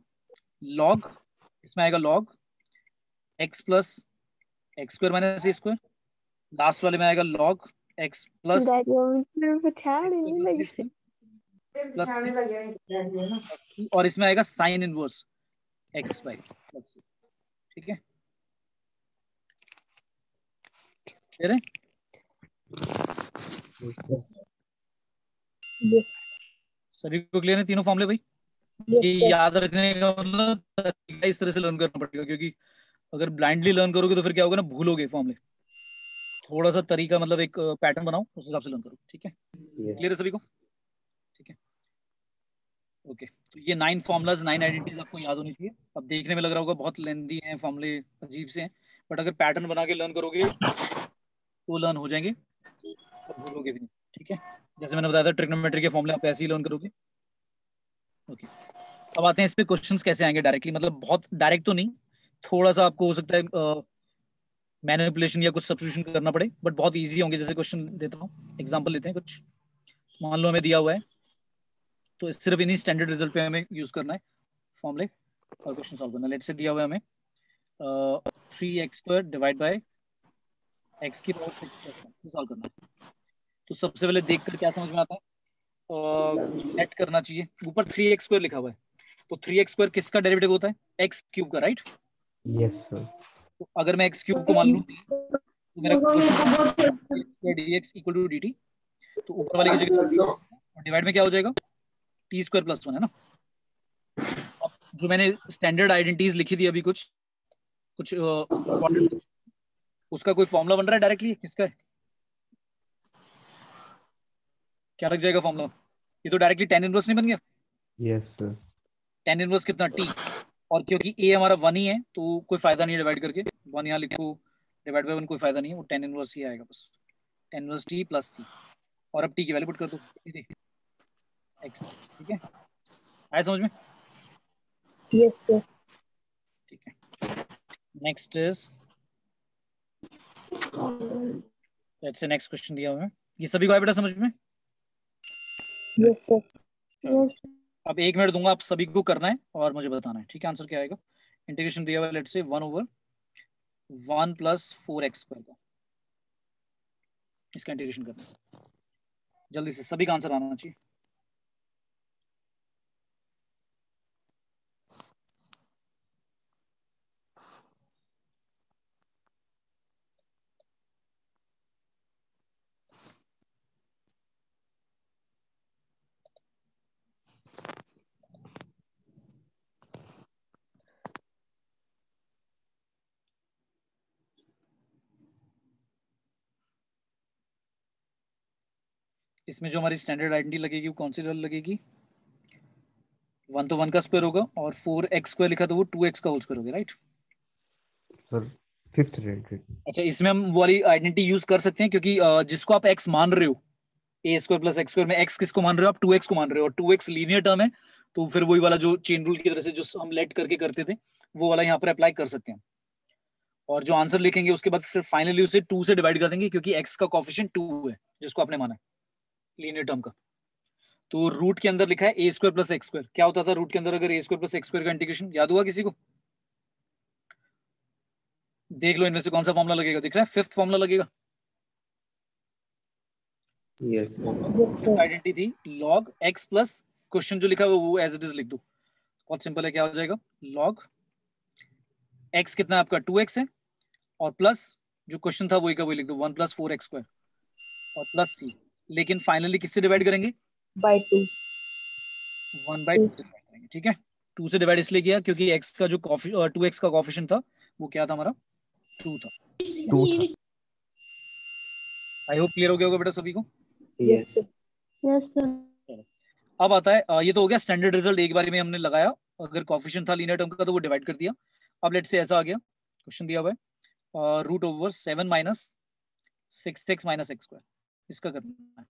लॉग, इसमें आएगा log x plus X square minus A square, last वाले में आएगा log x plus Daddy, I'm gonna pretend plus और इसमें आएगा sine inverse x by plus. ठीक है, क्लियर है? Yes. सभी को क्लियर है तीनों फॉर्मूले भाई? Yes, ये sir. याद रखने का मतलब तरीका इस तरह से लर्न करना पड़ेगा, क्योंकि अगर ब्लाइंडली लर्न करोगे तो फिर क्या होगा ना, भूलोगे फॉर्मूले। थोड़ा सा तरीका मतलब एक पैटर्न बनाओ, उस हिसाब से लर्न करो। ठीक है, Yes. क्लियर है सभी को? ठीक है, ओके, तो ये 9 फॉर्मुलाज 9 आइडेंटिटीज आपको याद होनी चाहिए। अब देखने में लग रहा होगा बहुत लेंदी हैं फॉर्मूले, अजीब से हैं, बट अगर पैटर्न बना के लर्न करोगे तो लर्न हो जाएंगे और भूलोगे भी नहीं। ठीक है, जैसे मैंने बताया था ट्रिग्नोमेट्री के फॉर्मूले आप ऐसे ही लर्न करोगे। ओके, अब आते हैं इस पे क्वेश्चंस कैसे आएंगे डायरेक्टली, मतलब बहुत डायरेक्ट तो नहीं, थोड़ा सा आपको हो सकता है मैनिपुलेशन या कुछ सब्स्टिट्यूशन करना पड़े, बट बहुत इजी होंगे। जैसे क्वेश्चन देता हूँ, एग्जांपल लेते हैं कुछ, मान लो हमें दिया हुआ है, तो सिर्फ इन्हीं स्टैंडर्ड रिजल्ट पे हमें यूज करना है फॉर्मूले और क्वेश्चन सॉल्व करना है। लेट से दिया हुआ है हमें 3x² डिवाइड बाय एक्स की पावर 6 सॉल्व करना है। तो सबसे पहले देखकर क्या समझ में आता है, नेट करना चाहिए। ऊपर 3x² लिखा हुआ है, तो 3x² किसका डेरिवेटिव होता है, एक्स क्यूब का, राइट? Yes, sir. तो अगर मैं एक्स क्यूब को मान लूँ तो मेरा question dx equal to dt, तो ऊपर वाले की जगह और डिवाइड में क्या हो जाएगा, t² + 1 है ना। अब जो मैंने स्टैंडर्ड आइडेंटिटीज लिखी थी अभी, कुछ कुछ important, उसका कोई फॉर्मूला बन रहा है डायरेक्टली, किसका है, क्या लग जाएगा फॉर्मूला? ये तो डायरेक्टली tan इनवर्स नहीं बन गया, Yes, sir. tan इनवर्स कितना t, और क्योंकि a हमारा 1 ही है तो कोई फायदा नहीं है डिवाइड करके, 1 यहाँ लिखो, डिवाइड बाय 1 कोई फायदा नहीं है, वो tan इनवर्स ही आएगा बस, tan इनवर्स t + c, और अब t की वैल्यू पुट कर दो, x। ठीक है, आया समझ में? Yes, sir. ठीक है, next is, let's say next question दिया हुआ है, ये सभी को आया बेटा समझ में? Yes, sir. चलो, अब 1 मिनट दूंगा, आप सभी को करना है और मुझे बताना है। ठीक है, आंसर क्या आएगा? इंटीग्रेशन दिया हुआ है, लेट्स से 1/1 + 4x² का, इसका इंटीग्रेशन करना है। जल्दी से सभी का आंसर आना चाहिए। इसमें जो हमारी स्टैंडर्ड आइडेंटिटी लगेगी वो कौन सी लगेगी? 1 तो 1 का स्क्वायर होगा और 4x स्क्वायर लिखा तो वो 2x का होल स्क्वायर हो गया, राइट? Sir fifth identity. अच्छा, इसमें हम वो वाली आइडेंटिटी यूज कर सकते हैं क्योंकि जिसको आप x मान रहे हो, ए स्क्वायर प्लस एक्स स्क्वायर में x किसको मान रहे हो? आप 2x को मान रहे हो, और 2x लीनियर टर्म है, तो फिर वही वाला जो चेन रूल की तरह से जो हम लेट करके करते थे वो वाला यहाँ पर अप्लाई कर सकते हैं। और जो आंसर लिखेंगे उसके बाद फिर फाइनली उसे 2 से डिवाइड कर देंगे क्योंकि x का कोफिशिएंट 2 है जिसको आपने माना है लीनियर टर्म का। तो रूट के अंदर लिखा है ए स्क्वायर प्लस एक्स स्क्वायर। क्या होता था रूट के अंदर अगर ए स्क्वायर प्लस एक्स स्क्वायर का इंटीग्रेशन? याद हुआ किसी को? देख लो इनमें से कौन सा फॉर्मूला लगेगा, दिख रहा है? फिफ्थ फॉर्मूला लगेगा। Yes sir. Yes, sir. Identity थी log x प्लस क्वेश्चन जो लिखा है वो एज इट इज लिख दो, बहुत सिंपल है। क्या हो जाएगा? log x कितना है आपका? 2x है, और प्लस जो क्वेश्चन था वही का वही लिख दो, 1 प्लस 4x स्क्वायर और प्लस c। लेकिन फाइनली किससे डिवाइड करेंगे? By 2. 1 बाई 2 से डिवाइड करेंगे, ठीक है? 2 से डिवाइड इसलिए किया क्योंकि x का जो 2x का कोफिशिएंट था वो क्या था हमारा? 2 था। 2 था। आई होप क्लियर हो गया होगा बेटा सभी को। Yes Yes, sir. अब आता है ये तो हो गया स्टैंडर्ड रिजल्ट, एक बार में हमने लगाया, अगर कोफिशिएंट था लीनियर टर्म का तो वो डिवाइड कर दिया। अब लेट्स से ऐसा आ गया, क्वेश्चन दिया हुआ है root over 7 minus 6x minus x square, इसका करना है।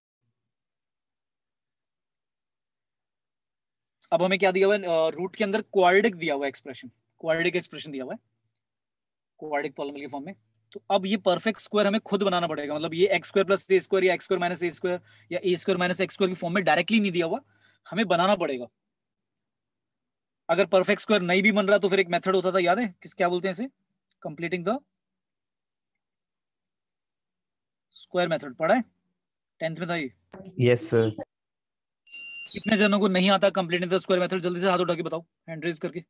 अब हमें क्या दिया हुआ है? रूट के अंदर क्वाड्रेटिक दिया हुआ है एक्सप्रेशन, क्वाड्रेटिक एक्सप्रेशन दिया हुआ है क्वाड्रेटिक पॉलिनॉमियल के फॉर्म में। तो अब ये परफेक्ट स्क्वायर हमें खुद बनाना पड़ेगा, मतलब ये x square plus A square या x square minus A square या ए स्क्वायर माइनस एक्स स्क्वायर की फॉर्म में डायरेक्टली नहीं दिया हुआ, हमें बनाना पड़ेगा। अगर परफेक्ट स्क्वायर नहीं भी बन रहा तो फिर एक मेथड होता था, याद है किस क्या बोलते हैं इसे? कंप्लीटिंग द स्क्वायर मेथड, पढ़ा है 10th में था ये। Yes sir. कितने जनों को नहीं आता कंप्लीटिंग द स्क्वायर मेथड? जल्दी से हाथ उठा के बताओ, हैंड रेज करके,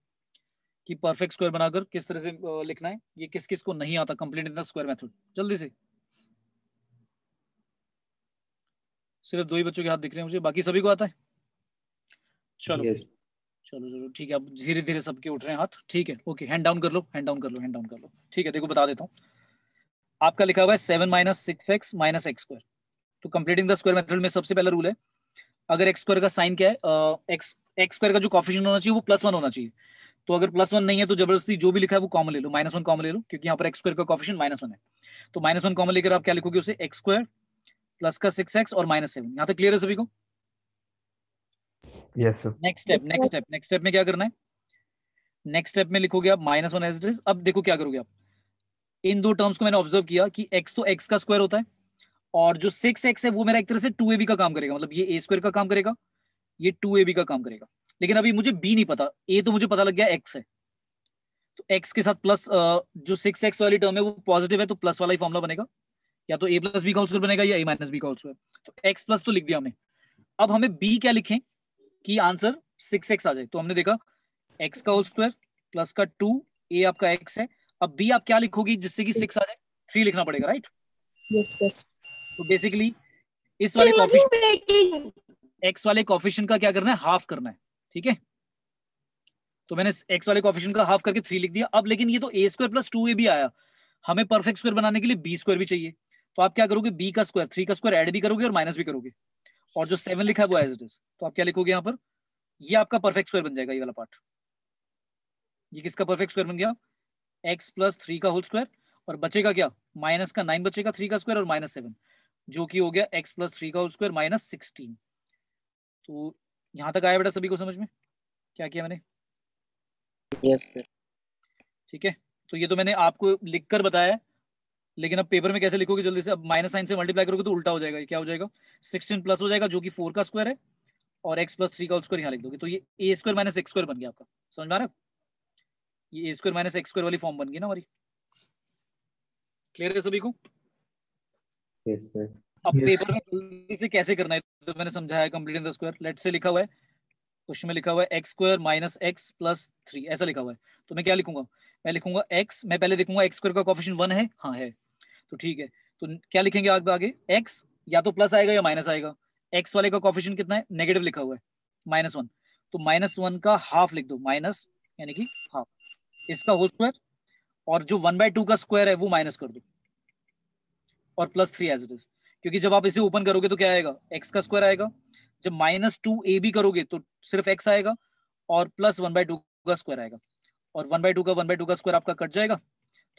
कि परफेक्ट स्क्वायर बनाकर किस तरह से लिखना है। ये किस किस को नहीं आता कंप्लीटिंग द स्क्वायर मेथड? जल्दी से। सिर्फ 2 ही बच्चों के हाथ दिख रहे हैं मुझे, बाकी सभी को आता है? चलो यस चलो चलो ठीक है, अब धीरे धीरे सबके उठ रहे हैं हाथ, ठीक है ओके। हैंड डाउन कर लो, हैंड डाउन कर लो, हैंड डाउन कर लो, ठीक है। देखो बता देता हूँ, आपका लिखा हुआ है 7 minus 6x minus x square. तो कंप्लीटिंग द स्क्वायर मेथड में सबसे पहला रूल है, अगर एक्स स्क्वायर का साइन क्या है? एक्स स्क्वायर का जो कोफिशिएंट होना चाहिए वो +1 होना चाहिए। तो अगर +1 नहीं है तो जबरदस्ती जो भी लिखा है वो कॉमन ले लो, -1 कॉमन ले लो, क्योंकि यहाँ पर एक्स स्क्वायर का कोफिशिएंट -1 है। तो -1 कॉमन लेकर आप क्या लिखोगे उसे? एक्स स्क्वायर प्लस का 6x और -7। यहाँ तक क्लियर है सभी को? Yes sir. नेक्स्ट स्टेप में क्या करना है? नेक्स्ट स्टेप में लिखोगे आप -1 एज इट इज। अब देखो क्या करोगे आप, इन दो टर्म्स को मैंने ऑब्जर्व किया कि x तो x का स्क्वायर होता है, और जो 6x है वो मेरा एक तरह से 2ab का काम करेगा, मतलब ये a स्क्वायर का काम करेगा, ये 2ab का काम करेगा। लेकिन अभी मुझे b नहीं पता, a तो मुझे पता लग गया x है, तो x के साथ प्लस जो 6x वाली टर्म है वो पॉजिटिव है तो प्लस वाला ही फॉर्मूला बनेगा, या तो a प्लस बी का होल स्क्वायर बनेगा या a माइनस बी का होल स्क्वायर। तो x प्लस तो लिख दिया हमने। अब हमें b क्या लिखें कि आंसर 6x आ जाए? तो हमने देखा x का होल स्क्वायर प्लस का 2, a आपका x है। अब b आप क्या लिखोगी जिससे कि 6 आ जाए? 3 लिखना पड़ेगा, राइट? Yes, sir. तो बेसिकली इस वाले कोफिशिएंट x वाले कोफिशिएंट का क्या करना है? हाफ करना है, ठीक है? तो मैंने x वाले कोफिशिएंट का हाफ करके 3 लिख दिया। अब लेकिन ये तो a स्क्वायर प्लस 2ab आया, हमें परफेक्ट स्क्वायर बनाने के लिए b स्क्वायर भी चाहिए। तो आप क्या करोगे? b का स्क्वायर 3 का स्क्वायर ऐड भी करोगे और माइनस भी करोगे, और जो 7 लिखा है वो एज इट इज। तो आप क्या लिखोगे यहाँ पर? ये आपका परफेक्ट स्क्वायर बन जाएगा, ये वाला पार्ट। ये किसका परफेक्ट स्क्वायर बन गया? x प्लस 3 का होल स्क्वायर, और बचेगा क्या? माइनस का 9 बचेगा 3 का स्क्वायर और -7, जो कि हो गया x प्लस 3 का होल स्क्वायर -16। तो यहां तक आया बेटा सभी को समझ में? क्या किया मैंने? Yes sir. ठीक है, तो ये तो मैंने आपको लिखकर बताया, लेकिन अब पेपर में कैसे लिखोगे जल्दी से? अब माइनस साइन से मल्टीप्लाई करोगे तो उल्टा हो जाएगा। ये क्या हो जाएगा? 16 प्लस हो जाएगा जो कि 4 का स्क्वायर है, और x प्लस 3 का होल स्क्वायर यहाँ लिख दोगे, तो ये a square minus x square बन गया आपका। समझ में आ रहा है? ये a square minus x square वाली फॉर्म बन गई ना हमारी। क्लियर है सभी को? Yes sir. अब Yes. पेपर में जल्दी से कैसे करना है तो मैंने समझाया, कंप्लीटिंग द स्क्वायर। लेट से लिखा हुआ है क्वेश्चन में, लिखा हुआ है x square minus x plus 3, ऐसा लिखा हुआ है। तो मैं क्या लिखूंगा? मैं लिखूंगा x, मैं पहले देखूंगा x स्क्वायर का कोफिशिएंट 1 है, हाँ है, तो ठीक है। तो क्या लिखेंगे आगे? x या तो प्लस आएगा या माइनस आएगा। x वाले का कोफिशिएंट कितना है? नेगेटिव लिखा हुआ है, -1, तो -1 का हाफ लिख दो, माइनस यानी कि हाफ, इसका होल स्क्वायर, और जो 1/2 का स्क्वायर है वो माइनस कर दो, और +3 एज इट इज। क्योंकि जब आप इसे ओपन करोगे तो क्या आएगा, एक्स का स्क्वायर आएगा। जब -2ab करोगे तो सिर्फ एक्स आएगा, और प्लस 1/2 का स्क्वायर आएगा, और 1/2 का स्क्वायर आपका कट जाएगा,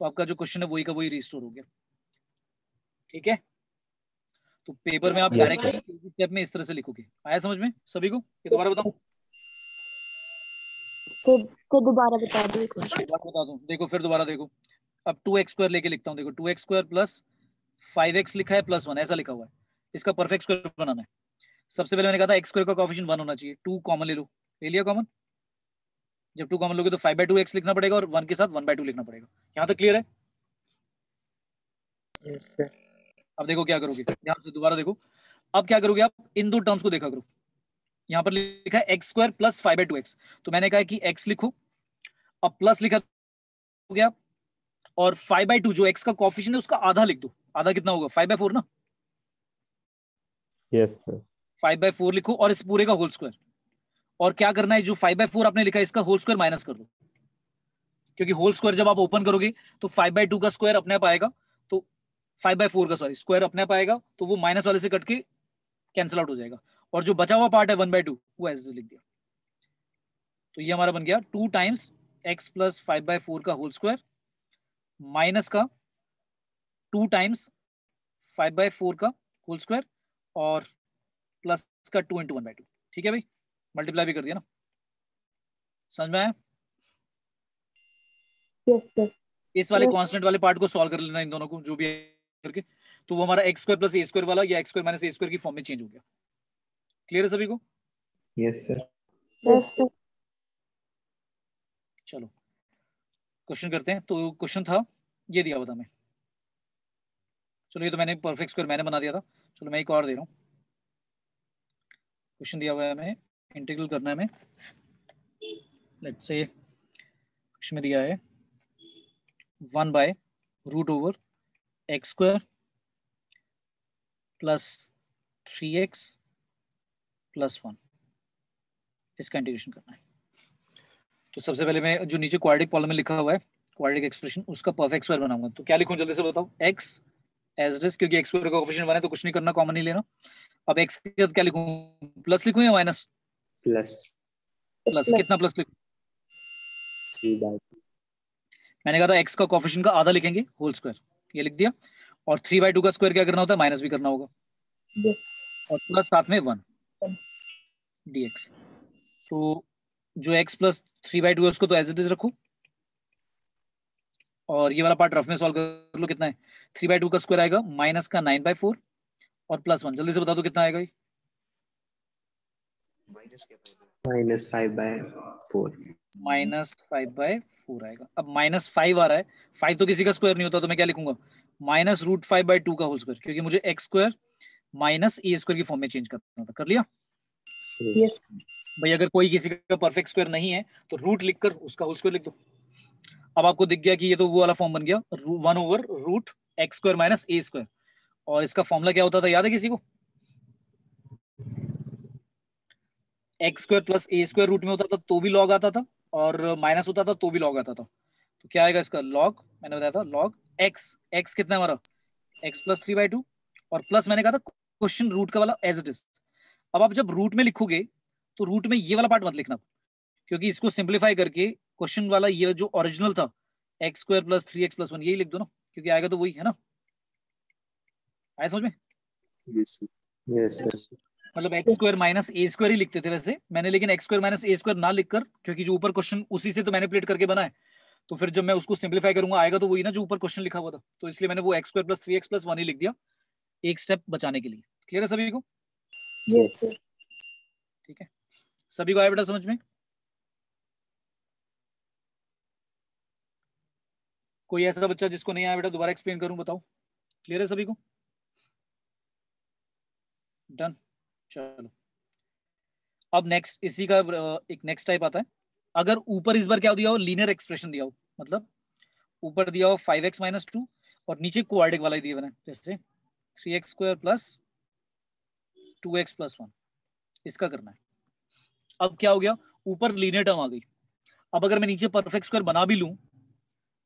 तो आपका जो क्वेश्चन है वही का वही रिस्टोर हो गया। ठीक है, तो पेपर में आप Yes, डायरेक्टली स्टेप में इस तरह से लिखोगे। आया समझ में सभी को? ये दोबारा बताऊं? तो दोबारा बता दो एक बार। दोबारा बता दूं, देखो फिर दोबारा देखो। अब 2x² लेके लिखता हूँ। देखो 2x² प्लस 5x लिखा है प्लस 1 ऐसा लिखा हुआ है। इसका परफेक्ट स्क्वायर बनाना है। सबसे पहले मैंने कहा था x² का कोएफिशिएंट 1 होना चाहिए। 2 कॉमन ले लो, ले लिया कॉमन। जब 2 कॉमन लोगे तो 5/2x लिखना पड़ेगा और 1 के साथ 1/2 लिखना पड़ेगा। यहाँ तक क्लियर है? Yes, sir. अब देखो क्या करोगे, यहाँ से दोबारा देखो। अब क्या करोगे आप, इन दो टर्म्स को देखा करो। यहाँ पर लिखा है x² प्लस 5/2x, तो मैंने कहा कि x लिखो, अब प्लस लिखा हो गया, और 5/2 जो x का कोएफिशिएंट है उसका आधा लिख दो। आधा कितना होगा, 5/4 ना। yes, sir. 5/4 लिखो और इस पूरे का होल स्क्वायर। और क्या करना है, जो 5/4 आपने लिखा है इसका होल स्क्वायर माइनस कर दो, क्योंकि होल स्क्वायर जब आप ओपन करोगे तो 5/2 का स्क्वायर अपने आप आएगा, तो 5/4 का सॉरी स्क्वायर अपने आप आएगा, तो वो माइनस वाले से कट के कैंसिल आउट हो जाएगा, और जो बचा हुआ पार्ट है 1/2 वो ऐसे लिख दिया। तो ये हमारा बन गया 2 टाइम्स x प्लस 5/4 का होल स्क्वायर माइनस का 2 टाइम्स 5/4 का होल स्क्वायर और प्लस का 2 × 1/2। ठीक है भाई, मल्टीप्लाई भी कर दिया ना, समझ में आया? Yes sir. इस वाले Yes. कांस्टेंट वाले पार्ट को सॉल्व कर लेना इन दोनों को, जो भी है करके, तो वो हमारा x² प्लस a² वाला या x² माइनस a² की फॉर्म में चेंज हो गया। क्लियर है सभी को? Yes, sir. Yes sir. चलो क्वेश्चन करते हैं। तो क्वेश्चन था ये दिया हुआ था हमें। चलो ये तो मैंने परफेक्ट स्क्वायर मैंने बना दिया था। चलो मैं एक और दे रहा हूँ। क्वेश्चन दिया हुआ है हमें, इंटीग्रल करना है हमें। लेट्स से क्वेश्चन में दिया है 1/√x² प्लस 3x प्लस 1, इसका इंटीग्रेशन करना है। तो सबसे पहले मैं जो नीचे क्वाड्रेटिक पॉलिनोमियल लिखा हुआ है, क्वाड्रेटिक एक्सप्रेशन, उसका परफेक्ट स्क्वायर बनाऊंगा। तो क्या लिखूं जल्दी से बताओ, x एज इट इज, क्योंकि x² का कोएफिशिएंट 1 है तो कुछ नहीं करना, कॉमन नहीं लेना। अब x के साथ क्या लिखूं, प्लस लिखूं या माइनस? Plus plus. कितना प्लस लिखूं? 3/2. मैंने कहा था x का कोएफिशिएंट का आधा लिखेंगे, होल स्क्वायर, ये लिख दिया। और 3/2 का स्क्वायर क्या करना होता है, माइनस भी करना होगा, यस। और प्लस साथ में 1 dx। तो जो x प्लस 3/2 है उसको तो एज इट इज रखो, और ये वाला पार्ट रफ में सॉल्व कर लो। कितना है, 3/2 का स्क्वायर आएगा माइनस का 9/4 और प्लस 1। जल्दी से बता दो कितना आएगा ये? -5/4. -5/4 आएगा। अब -5 आ रहा है, 5 तो किसी का स्क्वायर नहीं होता, तो मैं क्या लिखूंगा, -√5/2 का होल स्क्वायर, क्योंकि मुझे x² माइनस a² की फॉर्म में चेंज करना था। कर लिया यस। भाई? अगर कोई किसी का परफेक्ट स्क्वायर नहीं है तो रूट लिखकर उसका होल स्क्वायर लिख दो। अब आपको दिख गया कि ये तो वो वाला फॉर्म बन गया, 1/√x² माइनस a²। और इसका फॉर्मूला क्या होता था, याद है किसी को? x² प्लस a² रूट में होता था तो भी लॉग आता था, और माइनस होता था तो भी लॉग आता था। तो क्या आएगा इसका लॉग, मैंने बताया था लॉग x कितना है हमारा, x प्लस 3/2, और प्लस मैंने कहा था क्वेश्चन रूट का वाला एज इट इज। अब आप जब रूट में लिखोगे तो रूट में ये वाला पार्ट मत लिखना, क्योंकि इसको सिंप्लीफाई करके क्वेश्चन वाला ये जो ओरिजिनल था x² प्लस 3x प्लस 1 यही लिख दो ना, क्योंकि आएगा तो वही है ना। आया समझ में? Yes, sir. मतलब x² माइनस a² ही लिखते थे वैसे मैंने, लेकिन x² माइनस a² ना लिखकर, क्योंकि जो ऊपर क्वेश्चन उसी से तो मैनिपुलेट करके बना है, तो फिर जब मैं उसको सिंप्लीफाई करूंगा आएगा तो वही ना जो ऊपर क्वेश्चन लिखा हुआ था, तो इसलिए मैंने वो x² प्लस 3x प्लस 1 ही लिख दिया, एक स्टेप बचाने के लिए। क्लियर है सभी को? Yes sir. ठीक है, सभी को आया बेटा समझ में? कोई ऐसा बच्चा जिसको नहीं आया बेटा, दोबारा एक्सप्लेन करूं, बताओ। क्लियर है सभी को? डन। चलो अब नेक्स्ट इसी का एक नेक्स्ट टाइप आता है। अगर ऊपर इस बार क्या दिया हो, लीनियर एक्सप्रेशन दिया हो, मतलब ऊपर दिया हो 5x माइनस 2 और नीचे क्वाड्रेटिक वाला ही दिया बना, जैसे 3x² प्लस 2x प्लस 1, इसका करना है। अब क्या हो गया, ऊपर लीनियर टर्म आ गई। अब अगर मैं नीचे परफेक्ट स्क्वायर बना भी लूं,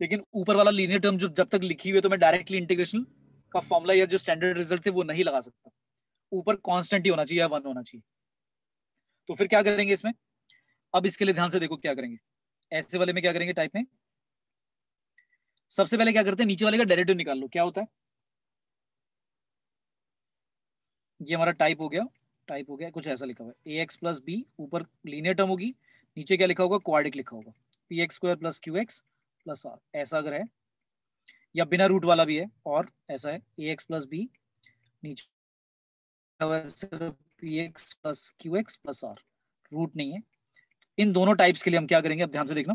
लेकिन ऊपर वाला लीनियर टर्म जब तक लिखी हुई है तो मैं डायरेक्टली इंटीग्रेशन का फॉर्मूला या जो स्टैंडर्ड रिजल्ट थे वो नहीं लगा सकता, ऊपर कांस्टेंट ही होना चाहिए या 1 होना चाहिए। तो फिर क्या करेंगे इसमें, अब इसके लिए ध्यान से देखो क्या करेंगे। ऐसे वाले में क्या करेंगे टाइप में, सबसे पहले क्या करते हैं, नीचे वाले का डेरिवेटिव निकाल लो। क्या होता है, ये हमारा टाइप हो गया, कुछ ऐसा लिखा हुआ है ए एक्स प्लस बी, ऊपर लीनियर टर्म होगी, नीचे क्या लिखा होगा, क्वाड्रिक लिखा होगा, P x square plus Q x plus R, ऐसा अगर है, या बिना रूट वाला भी है और ऐसा है ए एक्स प्लस बी, नीचे सिर्फ P x plus Q x plus R, root नहीं है। इन दोनों टाइप्स के लिए हम क्या करेंगे, अब ध्यान से देखना।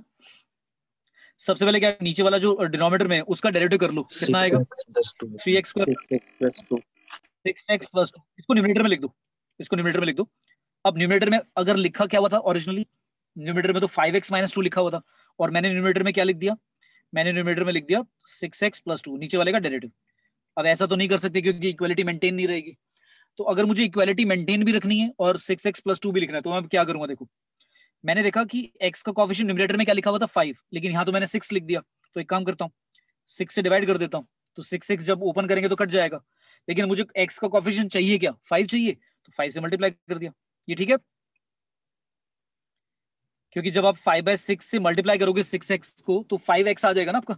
सबसे पहले क्या, नीचे वाला जो डिनोमिनेटर में उसका डेरिवेटिव कर लो, कितना आएगा, 3x square 6x plus 2 6x plus 2, इसको न्यूमरेटर में लिख दो, इसको न्यूमरेटर में लिख दो। अब न्यूमरेटर में अगर लिखा क्या हुआ था ओरिजिनली, न्यूमरेटर में तो 5x माइनस 2 लिखा हुआ था, और मैंने न्यूमरेटर में क्या लिख दिया, मैंने न्यूमरेटर में लिख दिया 6x प्लस 2, नीचे वाले का डेरिवेटिव। अब ऐसा तो नहीं कर सकते क्योंकि इक्वालिटी मेंटेन नहीं रहेगी, तो अगर मुझे इक्वालिटी मेंटेन भी रखनी है और 6x प्लस 2 भी लिखना है, तो मैं क्या करूंगा, देखो मैंने देखा कि x का कोएफिशिएंट न्यूमरेटर में क्या लिखा हुआ था 5, लेकिन यहाँ तो मैंने 6 लिख दिया, तो एक काम करता हूँ 6 से डिवाइड कर देता हूँ, तो 6 जब ओपन करेंगे तो कट जाएगा, लेकिन मुझे x का कोएफिशिएंट चाहिए क्या, 5 चाहिए, तो 5 से मल्टीप्लाई कर दिया। ये ठीक है, क्योंकि जब आप 5/6 से मल्टीप्लाई करोगे 6x को तो 5x आ जाएगा ना आपका।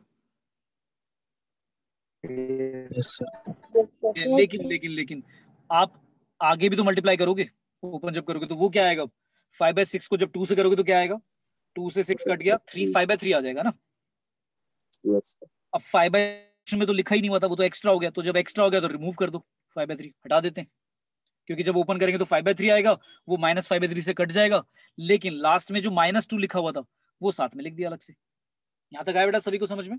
Yes, sir. Yes, sir. लेकिन आप आगे भी तो मल्टीप्लाई करोगे, ओपन जब करोगे तो वो क्या आएगा, 5/6 को जब 2 से करोगे तो क्या आएगा, 2 से 6 कट गया, 3 5/3 आ जाएगा ना। Yes, sir. अब 5/6 में तो लिखा ही नहीं हुआ था, वो तो एक्स्ट्रा हो गया, तो जब एक्स्ट्रा हो गया तो रिमूव कर दो, 5/3 हटा देते हैं, क्योंकि जब ओपन करेंगे तो 5/3 आएगा, वो -5/3 से कट जाएगा, लेकिन लास्ट में जो -2 लिखा हुआ था वो साथ में लिख दिया अलग से। यहाँ तक आया बेटा सभी को समझ में।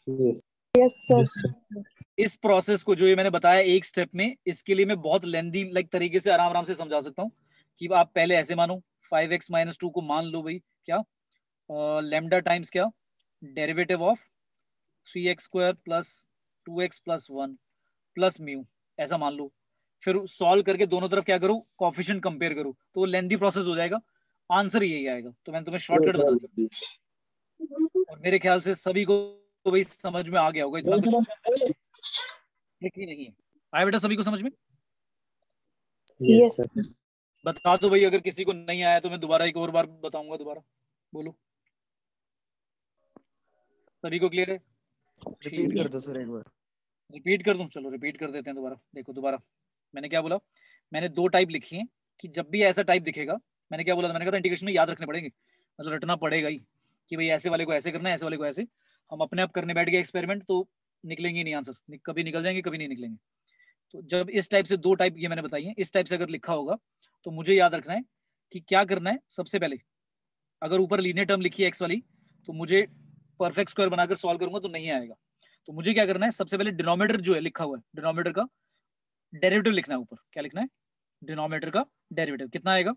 Yes. Yes, sir. Yes, sir. इस प्रोसेस को जो ये मैंने बताया एक स्टेप में, इसके लिए मैं बहुत लेंदी तरीके से आराम से समझा सकता हूँ कि आप पहले ऐसे मानो 5x माइनस 2 को मान लो भाई क्या, लैम्डा टाइम्स क्या, derivative of 3x square plus 2x plus 1 plus mu, ऐसा मान लो। फिर सॉल्व करके दोनों तरफ क्या करो, कोएफिशिएंट कंपेयर करो, तो वो लेंदी प्रोसेस हो जाएगा, आंसर यही आएगा। तो मैंने तुम्हें शॉर्टकट बता दिया, और मेरे ख्याल से सभी को तो भाई समझ में आ गया होगा, इतना कुछ ट्रिक ही नहीं है। आया बेटा सभी को समझ में। Yes, sir. बता दो भाई, अगर किसी को नहीं आया तो मैं दोबारा एक और बार बताऊंगा, दोबारा बोलो। सभी को क्लियर है, रिपीट कर दो सर एक बार। रिपीट कर दूं, चलो रिपीट कर देते हैं दोबारा। देखो दोबारा मैंने क्या बोला, मैंने 2 टाइप लिखी हैं कि जब भी ऐसा टाइप दिखेगा, मैंने क्या बोला था, मैंने कहा था इंटीग्रेशन में याद रखने पड़ेंगे, मतलब रटना पड़ेगा ही कि भाई ऐसे वाले को ऐसे करना है, ऐसे वाले को ऐसे। हम अपने आप करने बैठ गए एक्सपेरिमेंट तो निकलेंगे नहीं आंसर, कभी निकल जाएंगे कभी नहीं निकलेंगे। तो जब इस टाइप से 2 टाइप ये मैंने बताई है, इस टाइप से अगर लिखा होगा तो मुझे याद रखना है कि क्या करना है। सबसे पहले अगर ऊपर लीनियर टर्म लिखी है एक्स वाली, तो मुझे परफेक्ट स्क्वायर बनाकर सॉल्व करूंगा तो नहीं आएगा, तो मुझे क्या करना है, सबसे पहले डिनोमिनेटर जो है लिखा हुआ है, डिनोमिनेटर का डेरिवेटिव लिखना है। ऊपर क्या लिखना है, डिनोमिनेटर का डेरिवेटिव कितना आएगा,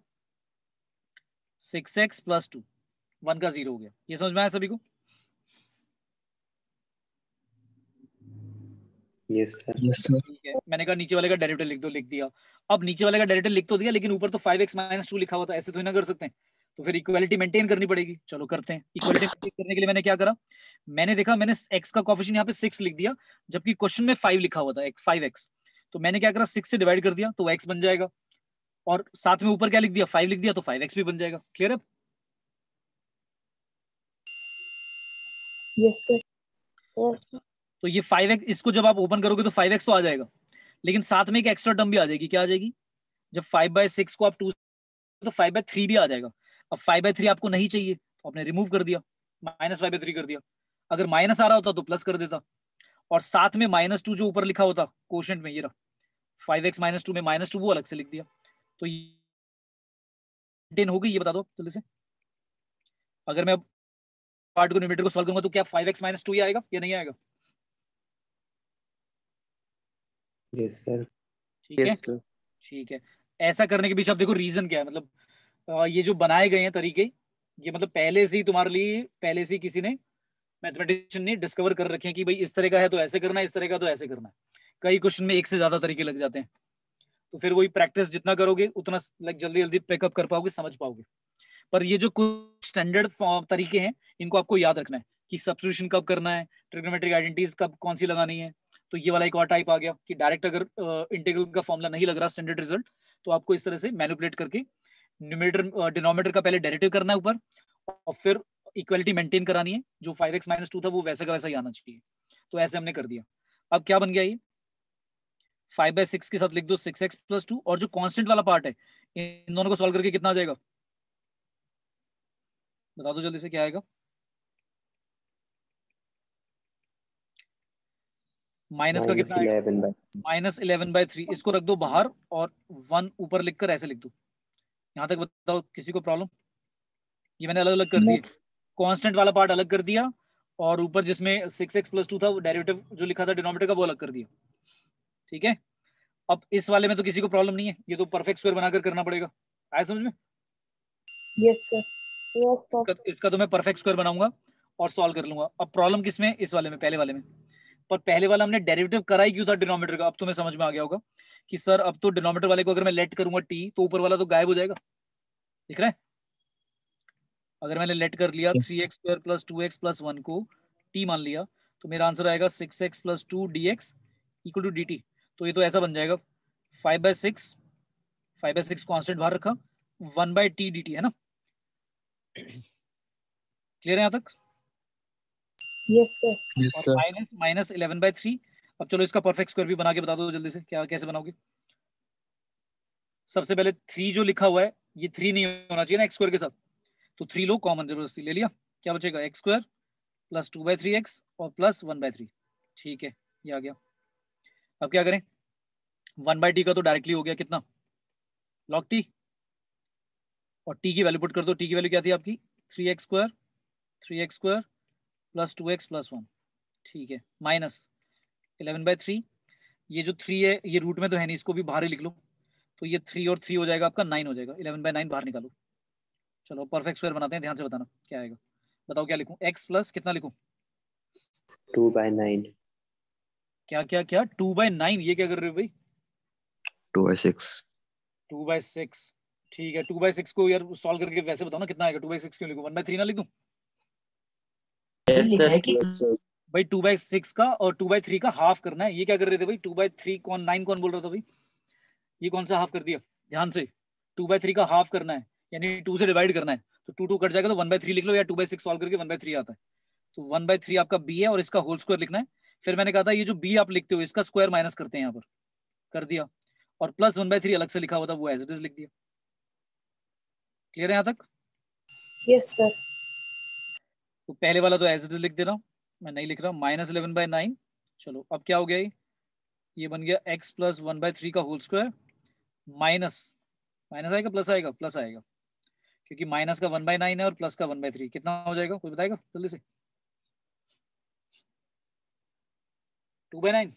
6x प्लस 2, 1 का 0 हो गया। ये समझ में आया सभी को। Yes, sir. Yes, sir. ठीक है, मैंने कहा नीचे वाले का डेरिवेटिव लिख दो, लिख दिया। अब नीचे वाले का डेरिवेटिव लिख तो दिया, लेकिन ऊपर तो 5x माइनस 2 लिखा हुआ था, ऐसे तो ही ना कर सकते हैं, तो फिर इक्वालिटी मेंटेन करनी पड़ेगी। चलो करते हैं। इक्वालिटी मेंटेन करने के लिए मैंने क्या करा, मैंने देखा मैंने x का कोएफिशिएंट यहाँ पे 6 लिख दिया, जबकि क्वेश्चन में 5 लिखा हुआ था, 5x, तो मैंने क्या करा, 6 से डिवाइड कर दिया तो x बन जाएगा, और साथ में ऊपर क्या लिख दिया, 5 लिख दिया, तो 5x भी बन जाएगा। क्लियर है। Yes, sir. Yes, sir. तो ये 5x, इसको जब आप ओपन करोगे तो 5x तो आ जाएगा, लेकिन साथ में एक एक्स्ट्रा टर्म भी आ जाएगी। क्या आ जाएगी, जब 5/6 को आप 2 तो 5/3 भी आ जाएगा। अब 5/3 आपको नहीं चाहिए तो आपने रिमूव कर दिया, -5/3 कर दिया। अगर माइनस आ रहा होता तो प्लस कर देता, और साथ में -2 जो ऊपर लिखा होता कोशेंट में, ये रहा 5x माइनस 2 में -2 वो अलग से लिख दिया। तो हो गई, ये बता दो जल्दी से। अगर मैं पार्ट को न्यूमरेटर को सॉल्व करूंगा तो क्या 5x माइनस 2 ही आएगा या नहीं आएगा। Yes, sir. ठीक है, ठीक है। ऐसा करने के पीछे अब देखो रीजन क्या है, मतलब ये जो बनाए गए हैं तरीके, ये मतलब पहले से ही तुम्हारे लिए, पहले से ही किसी ने, मैथमेटिशियन ने डिस्कवर कर रखे हैं कि भाई इस तरह का है तो ऐसे करना है, इस तरह का तो ऐसे करना है। कई क्वेश्चन में एक से ज्यादा तरीके लग जाते हैं, तो फिर वही प्रैक्टिस जितना करोगे उतना जल्दी जल्दी पिकअप कर पाओगे, समझ पाओगे। पर ये जो कुछ स्टैंडर्ड तरीके हैं, इनको आपको याद रखना है कि सब्स्टिट्यूशन कब करना है, ट्रिग्नोमेट्रिक आइडेंटिटीज कब कौन सी लगानी है, तो ये वाला एक और टाइप आ गया कि डायरेक्ट अगर इंटीग्रल का फॉर्मूला नहीं लग रहा स्टैंडर्ड रिजल्ट, तो आपको इस तरह से मैनिपुलेट करके न्यूमरेटर डिनोमिनेटर का पहले डेरिवेटिव करना है ऊपर, और फिर इक्वलिटी मेंटेन करानी है, जो 5x - 2 था वो वैसा का वैसा ही आना चाहिए। तो ऐसे हमने कर दिया। अब क्या बन गया ये 5/6 के साथ लिख दो 6x + 2, और जो कांस्टेंट वाला पार्ट है इन दोनों को सॉल्व करके कितना आ जाएगा, बता दो जल्दी से क्या आएगा। माइनस का कितना आएगा, -11/3। इसको रख दो बाहर और 1 ऊपर लिखकर ऐसे लिख दो। यहां तक बताओ किसी को प्रॉब्लम? ये मैंने अलग अलग कर दिए, कांस्टेंट वाला पार्ट अलग कर दिया, और ऊपर जिसमें 6x + 2 था वो डेरिवेटिव जो लिखा था डिनोमिनेटर का वो अलग कर दिया। ठीक है, अब इस वाले में तो किसी को प्रॉब्लम नहीं है, ये तो परफेक्ट स्क्वायर बनाकर करना पड़ेगा। आया समझ में? यस सर, यस सर, इसका तो मैं परफेक्ट स्क्वायर बनाऊंगा और सॉल्व कर लूंगा। अब प्रॉब्लम किसमें? इस वाले में, पहले वाले में। पर पहले वाला हमने डेरिवेटिव करा ही क्यों था डिनोमिनेटर का? अब तुम्हें समझ में आ गया होगा कि सर अब तो डिनोमिनेटर वाले को अगर मैं लेट करूंगा टी, तो ऊपर वाला तो गायब हो जाएगा। दिख रहा है? अगर मैंने लेट कर लिया 3x² + 2x + 1 को टी मान लिया, तो मेरा आंसर आएगा 6x + 2 dx = dt। तो ये तो ऐसा बन जाएगा 5/6, 5/6 कांस्टेंट बाहर रखा, 1/t dt, है ना? क्लियर है यहाँ तक? यस सर, और माइनस 11/3। अब चलो इसका परफेक्ट स्क्वायर भी बना के बता दो जल्दी से, क्या कैसे बनाओगे? सबसे पहले 3 जो लिखा हुआ है ये 3 नहीं होना चाहिए ना एक्स स्क्वायर के साथ, तो 3 लो कॉमन, जबरदस्ती ले लिया। क्या बचेगा? x² + 2/3x और प्लस 1/3। ठीक है, ये आ गया। अब क्या करें? 1/t का तो डायरेक्टली हो गया कितना, log t, और t की वैल्यू पुट कर दो। t की वैल्यू क्या थी आपकी? 3x² + 2x + 1। ठीक है, माइनस 11/3। ये जो 3 है ये रूट में तो है नहीं, इसको भी बाहर ही लिख लो। तो ये 3 और 3 हो जाएगा आपका 9 हो जाएगा। 11/9 बाहर निकालो। चलो परफेक्ट स्क्वायर बनाते हैं, ध्यान से बताना क्या आएगा। बताओ क्या लिखूं? x प्लस कितना लिखूं? 2/9, क्या क्या क्या 2/9? ये क्या कर रहे हो भाई? 2/6, 2/6। ठीक है, 2/6 को यार सॉल्व करके वैसे बताओ ना कितना आएगा। 2/6 क्यों लिखूं? 1/3 ना लिख दूं? यस सर, भाई 2/6 का और 2/3 का हाफ करना है। ये क्या कर रहे थे भाई? 2/3 कौन 9 कौन बोल रहा था भाई? ये कौन सा हाफ कर दिया? ध्यान से, 2/3 का हाफ करना है यानी 2 से डिवाइड करना है, तो 2 कट जाएगा तो 1/3 लिख लो, या 2/6 सॉल्व करके 1/3 आता है। तो 1/3 आपका बी है और इसका होल स्क्वायर लिखना है। फिर मैंने कहा था ये जो बी आप लिखते हो इसका स्क्वायर माइनस करते हैं, यहाँ पर कर दिया, और प्लस 1/3 अलग से लिखा हुआ था वो एज इट इज लिख दिया। क्लियर है यहाँ तक? यस सर, तो पहले वाला तो एज इट इज लिख दे रहा हूँ, मैं नहीं लिख रहा हूँ, -11/9। चलो अब क्या हो गया, ये बन गया x + 1/3 का होल स्क्वायर, माइनस माइनस आएगा प्लस आएगा, प्लस आएगा, क्योंकि माइनस का 1/9 है और प्लस का 1/3 कितना हो जाएगा? कोई बताएगा जल्दी से? 2/9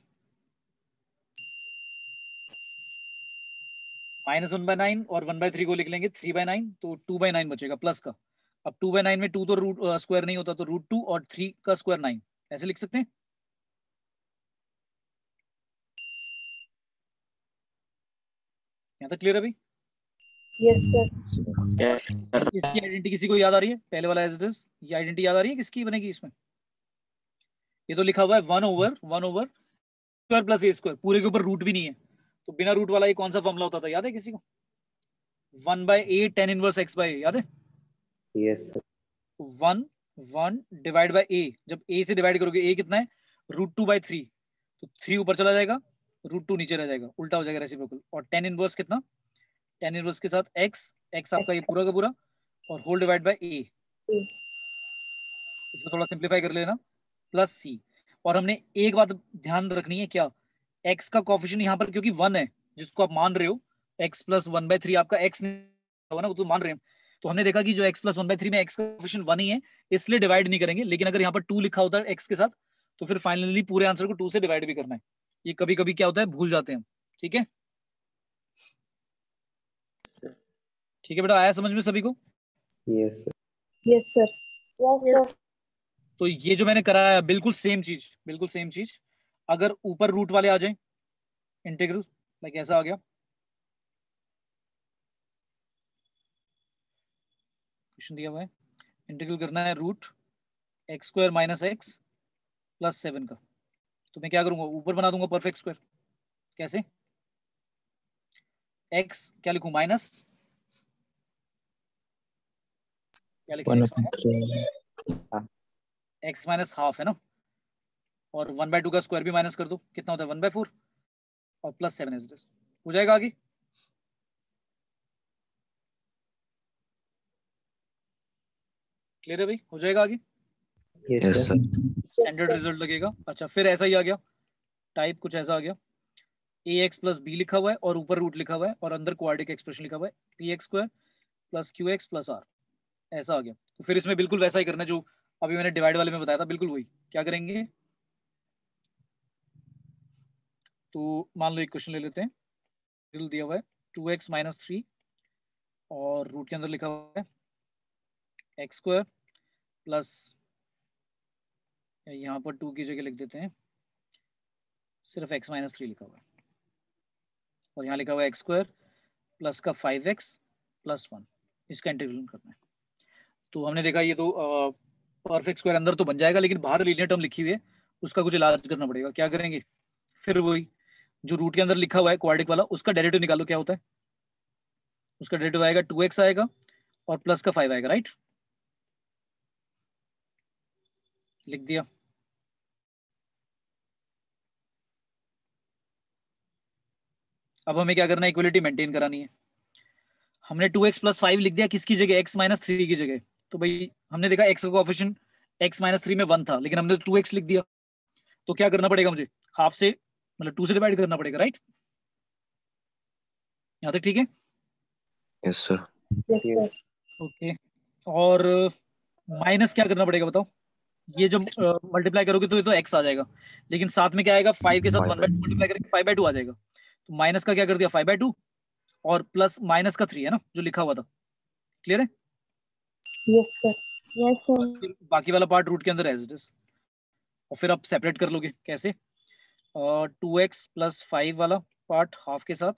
-1/9 और 1/3 को लिख लेंगे 3/9, तो 2/9 बचेगा प्लस का। अब 2/9 में 2 तो रूट स्क्वायर नहीं होता, तो √2 और 3 का स्क्वायर 9, ऐसे लिख सकते हैं। यहाँ तक क्लियर है भाई? यस सर, यस सर, इसकी आइडेंटिटी किसी को याद आ रही है? पहले वाला एज इट इज, ये आइडेंटिटी याद आ रही है किसकी बनेगी इसमें? ये तो लिखा हुआ है 1/1/² + a², पूरे के ऊपर रूट भी नहीं है, तो बिना रूट वाला ये कौन सा फॉर्मूला होता था, याद है किसी को? 1/a tan इनवर्स x/a, याद है? yes sir, 1 divide by a, जब a से डिवाइड करोगे a कितना है? √2/3, तो 3 ऊपर चला जाएगा, √2 नीचे रह जाएगा, उल्टा हो जाएगा रेसिप्रोकल। और tan इनवर्स कितना? tan इनवर्स के साथ x आपका ये पूरा का पूरा, और होल डिवाइड बाय a, इसको थोड़ा सिंप्लीफाई कर लेना, प्लस c। और हमने एक बात ध्यान रखनी है, क्या? x का कोफिशिएंट यहाँ पर क्योंकि 1 है, जिसको आप मान रहे हो, x + 1/3 आपका x नहीं होगा ना, वो तो मान रहे हैं, तो हमने देखा कि जो x + 1/3 में x का कोफिशिएंट 1 ही है, इसलिए डिवाइड नहीं करेंगे। लेकिन अगर यहाँ पर 2 लिखा होता है x के साथ, तो फिर फाइनली पूरे आंसर को 2 से डिवाइड भी करना है। ये कभी कभी क्या होता है, भूल जाते हैं। ठीक है, ठीक है बेटा, आया समझ में सभी को? yes sir, yes sir, yes sir, तो ये जो मैंने कराया बिल्कुल सेम चीज, बिल्कुल सेम चीज। अगर ऊपर रूट वाले आ जाए, इंटीग्रल लाइक ऐसा आ गया, क्वेश्चन दिया हुआ है, इंटीग्रल करना है √(x² - x + 7 का। तो मैं क्या करूंगा, ऊपर बना दूंगा परफेक्ट स्क्वायर। कैसे, x क्या लिखूं, माइनस, क्या लिखें, 1 x upon minus, 3 x minus half है ना, और 1/2 का स्क्वायर भी माइनस कर दो, कितना होता है 1/4, और प्लस 7 एज इट इज। हो जाएगा आगे, क्लियर है भाई, हो जाएगा आगे, yes sir स्टैंडर्ड रिजल्ट लगेगा। अच्छा फिर ऐसा ही आ गया, टाइप कुछ ऐसा आ गया, ax प्लस बी लिखा हुआ है और ऊपर रूट लिखा हुआ है और अंदर क्वाड्रेटिक एक्सप्रेशन लिखा हुआ है, px square plus qx plus r, ऐसा आ गया। तो फिर इसमें बिल्कुल वैसा ही करना है जो अभी मैंने डिवाइड वाले में बताया था, बिल्कुल वही। क्या करेंगे, तो मान लो एक क्वेश्चन ले लेते हैं, दिया हुआ है 2x माइनस 3 और रूट के अंदर लिखा हुआ है एक्स स्क्वायर प्लस, यहाँ पर 2 की जगह लिख देते हैं सिर्फ x माइनस 3 लिखा हुआ है, और यहाँ लिखा हुआ है एक्स स्क्वायर प्लस का 5x प्लस 1, इसका इंटीग्रेशन करना है। तो हमने देखा ये तो परफेक्ट स्क्वायर अंदर तो बन जाएगा, लेकिन बाहर लीनियर टर्म लिखी हुई है, उसका कुछ इलाज करना पड़ेगा। क्या करेंगे, फिर वही जो रूट के अंदर लिखा हुआ है क्वाड्रेटिक वाला, उसका डेरिवेटिव निकालो, क्या होता है, उसका डेरिवेटिव आएगा 2x आएगा और प्लस का 5 आएगा, राइट, लिख दिया। अब हमें क्या करना है, इक्वलिटी मेंटेन करानी है। हमने 2x प्लस 5 लिख दिया, किसकी जगह, x माइनस 3 की जगह। तो भाई हमने देखा x का कोएफिशिएंट x माइनस 3 में 1 था, लेकिन हमने 2x लिख दिया, तो क्या करना पड़ेगा मुझे, हाफ से मतलब 2 से डिवाइड करना पड़ेगा, राइट, यहाँ तक ठीक है, yes sir Yes, sir. Okay. और माइनस क्या करना पड़ेगा बताओ, ये जब मल्टीप्लाई करोगे तो ये तो x आ जाएगा, लेकिन साथ में क्या आएगा, 5 के साथ 1/2 मल्टीप्लाई करेंगे 5/2 आ जाएगा, तो माइनस का क्या कर दिया 5/2 और प्लस माइनस का 3 है ना जो लिखा हुआ था, क्लियर है। Yes, sir. Yes, sir. बाकी वाला पार्ट रूट के अंदर एज इट इज, और फिर आप सेपरेट कर लोगे कैसे, 2x प्लस 5 वाला पार्ट हाफ के साथ,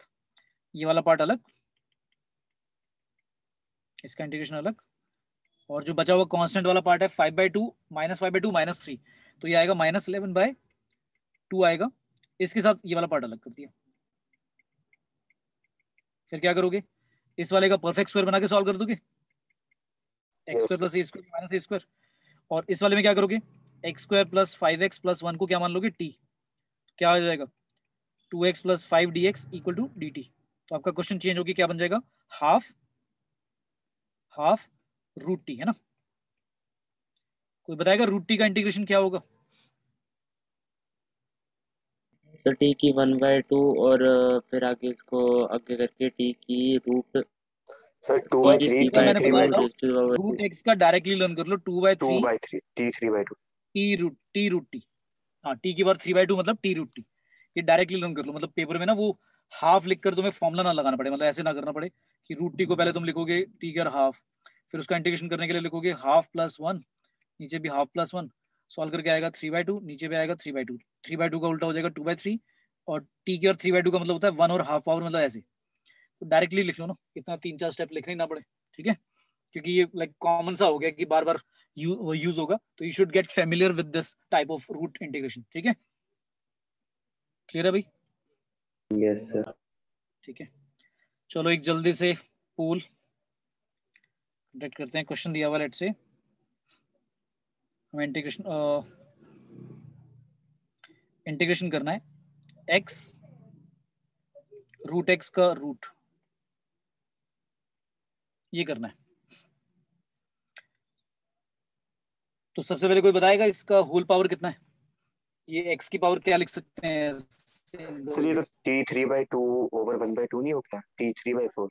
ये वाला पार्ट अलग, इसका इंटीग्रेशन अलग, और जो बचा हुआ कांस्टेंट वाला पार्ट है 5/2 -5/2 -3, तो ये आएगा -11/2 आएगा, इसके साथ ये वाला पार्ट अलग कर दिया। फिर क्या करोगे, इस वाले का परफेक्ट स्क्वायर बना के सॉल्व कर दोगे, x square plus A square minus A square, और इस वाले में क्या करोगे, x square plus 5x plus 1 को क्या मान लोगे t, क्या आ जाएगा 2x plus 5 dx equal to dt। तो आपका क्वेश्चन चेंज होगी, क्या बन जाएगा, हाफ हाफ रूट टी, है ना। कोई बताएगा रूट टी का इंटीग्रेशन क्या होगा, तो टी की 1/2 और फिर आगे इसको आगे करके टी की root sir two T by की थ्री 3 टी बाय मैंने थ्री टू बताया बाई था, two raise to the power root x का डायरेक्टली लर्न कर लो, 2/3 T three by two T, हाँ टी की बार 3/2 मतलब टी रूट टी, ये डायरेक्टली लर्न कर लो, मतलब पेपर में ना वो हाफ लिखकर तुम्हें फॉर्मूला ना लगाना पड़े, मतलब ऐसे ना करना पड़े कि रूट टी को पहले तुम लिखोगे टी के हाफ, फिर उसका इंटीग्रेशन करने के लिए लिखोगे हाफ प्लस 1, नीचे भी हाफ प्लस 1, सॉल्व करके आएगा 3/2, नीचे भी आएगा 3/2, 3/2 का उल्टा हो जाएगा 2/3, और टी के और 3/2 का मतलब होता है 1 और हाफ पावर, मतलब ऐसे, तो डायरेक्टली लिख लो ना, इतना 3-4 स्टेप लिखने ना पड़े, ठीक है, क्योंकि ये लाइक कॉमन सा हो गया कि बार बार यूज होगा, तो you should get familiar with this type of root integration, ठीक है, क्लियर है भाई, yes sir ठीक है। चलो एक जल्दी से पूल कंडक्ट करते हैं, क्वेश्चन दिया हुआ लेट से, हमें इंटीग्रेशन करना है x रूट x का रूट, ये करना है। तो सबसे पहले कोई बताएगा इसका होल पावर कितना है, ये x की पावर क्या लिख सकते हैं, सर ये तो T three by to over 1/2 नहीं हो गया, टी3/4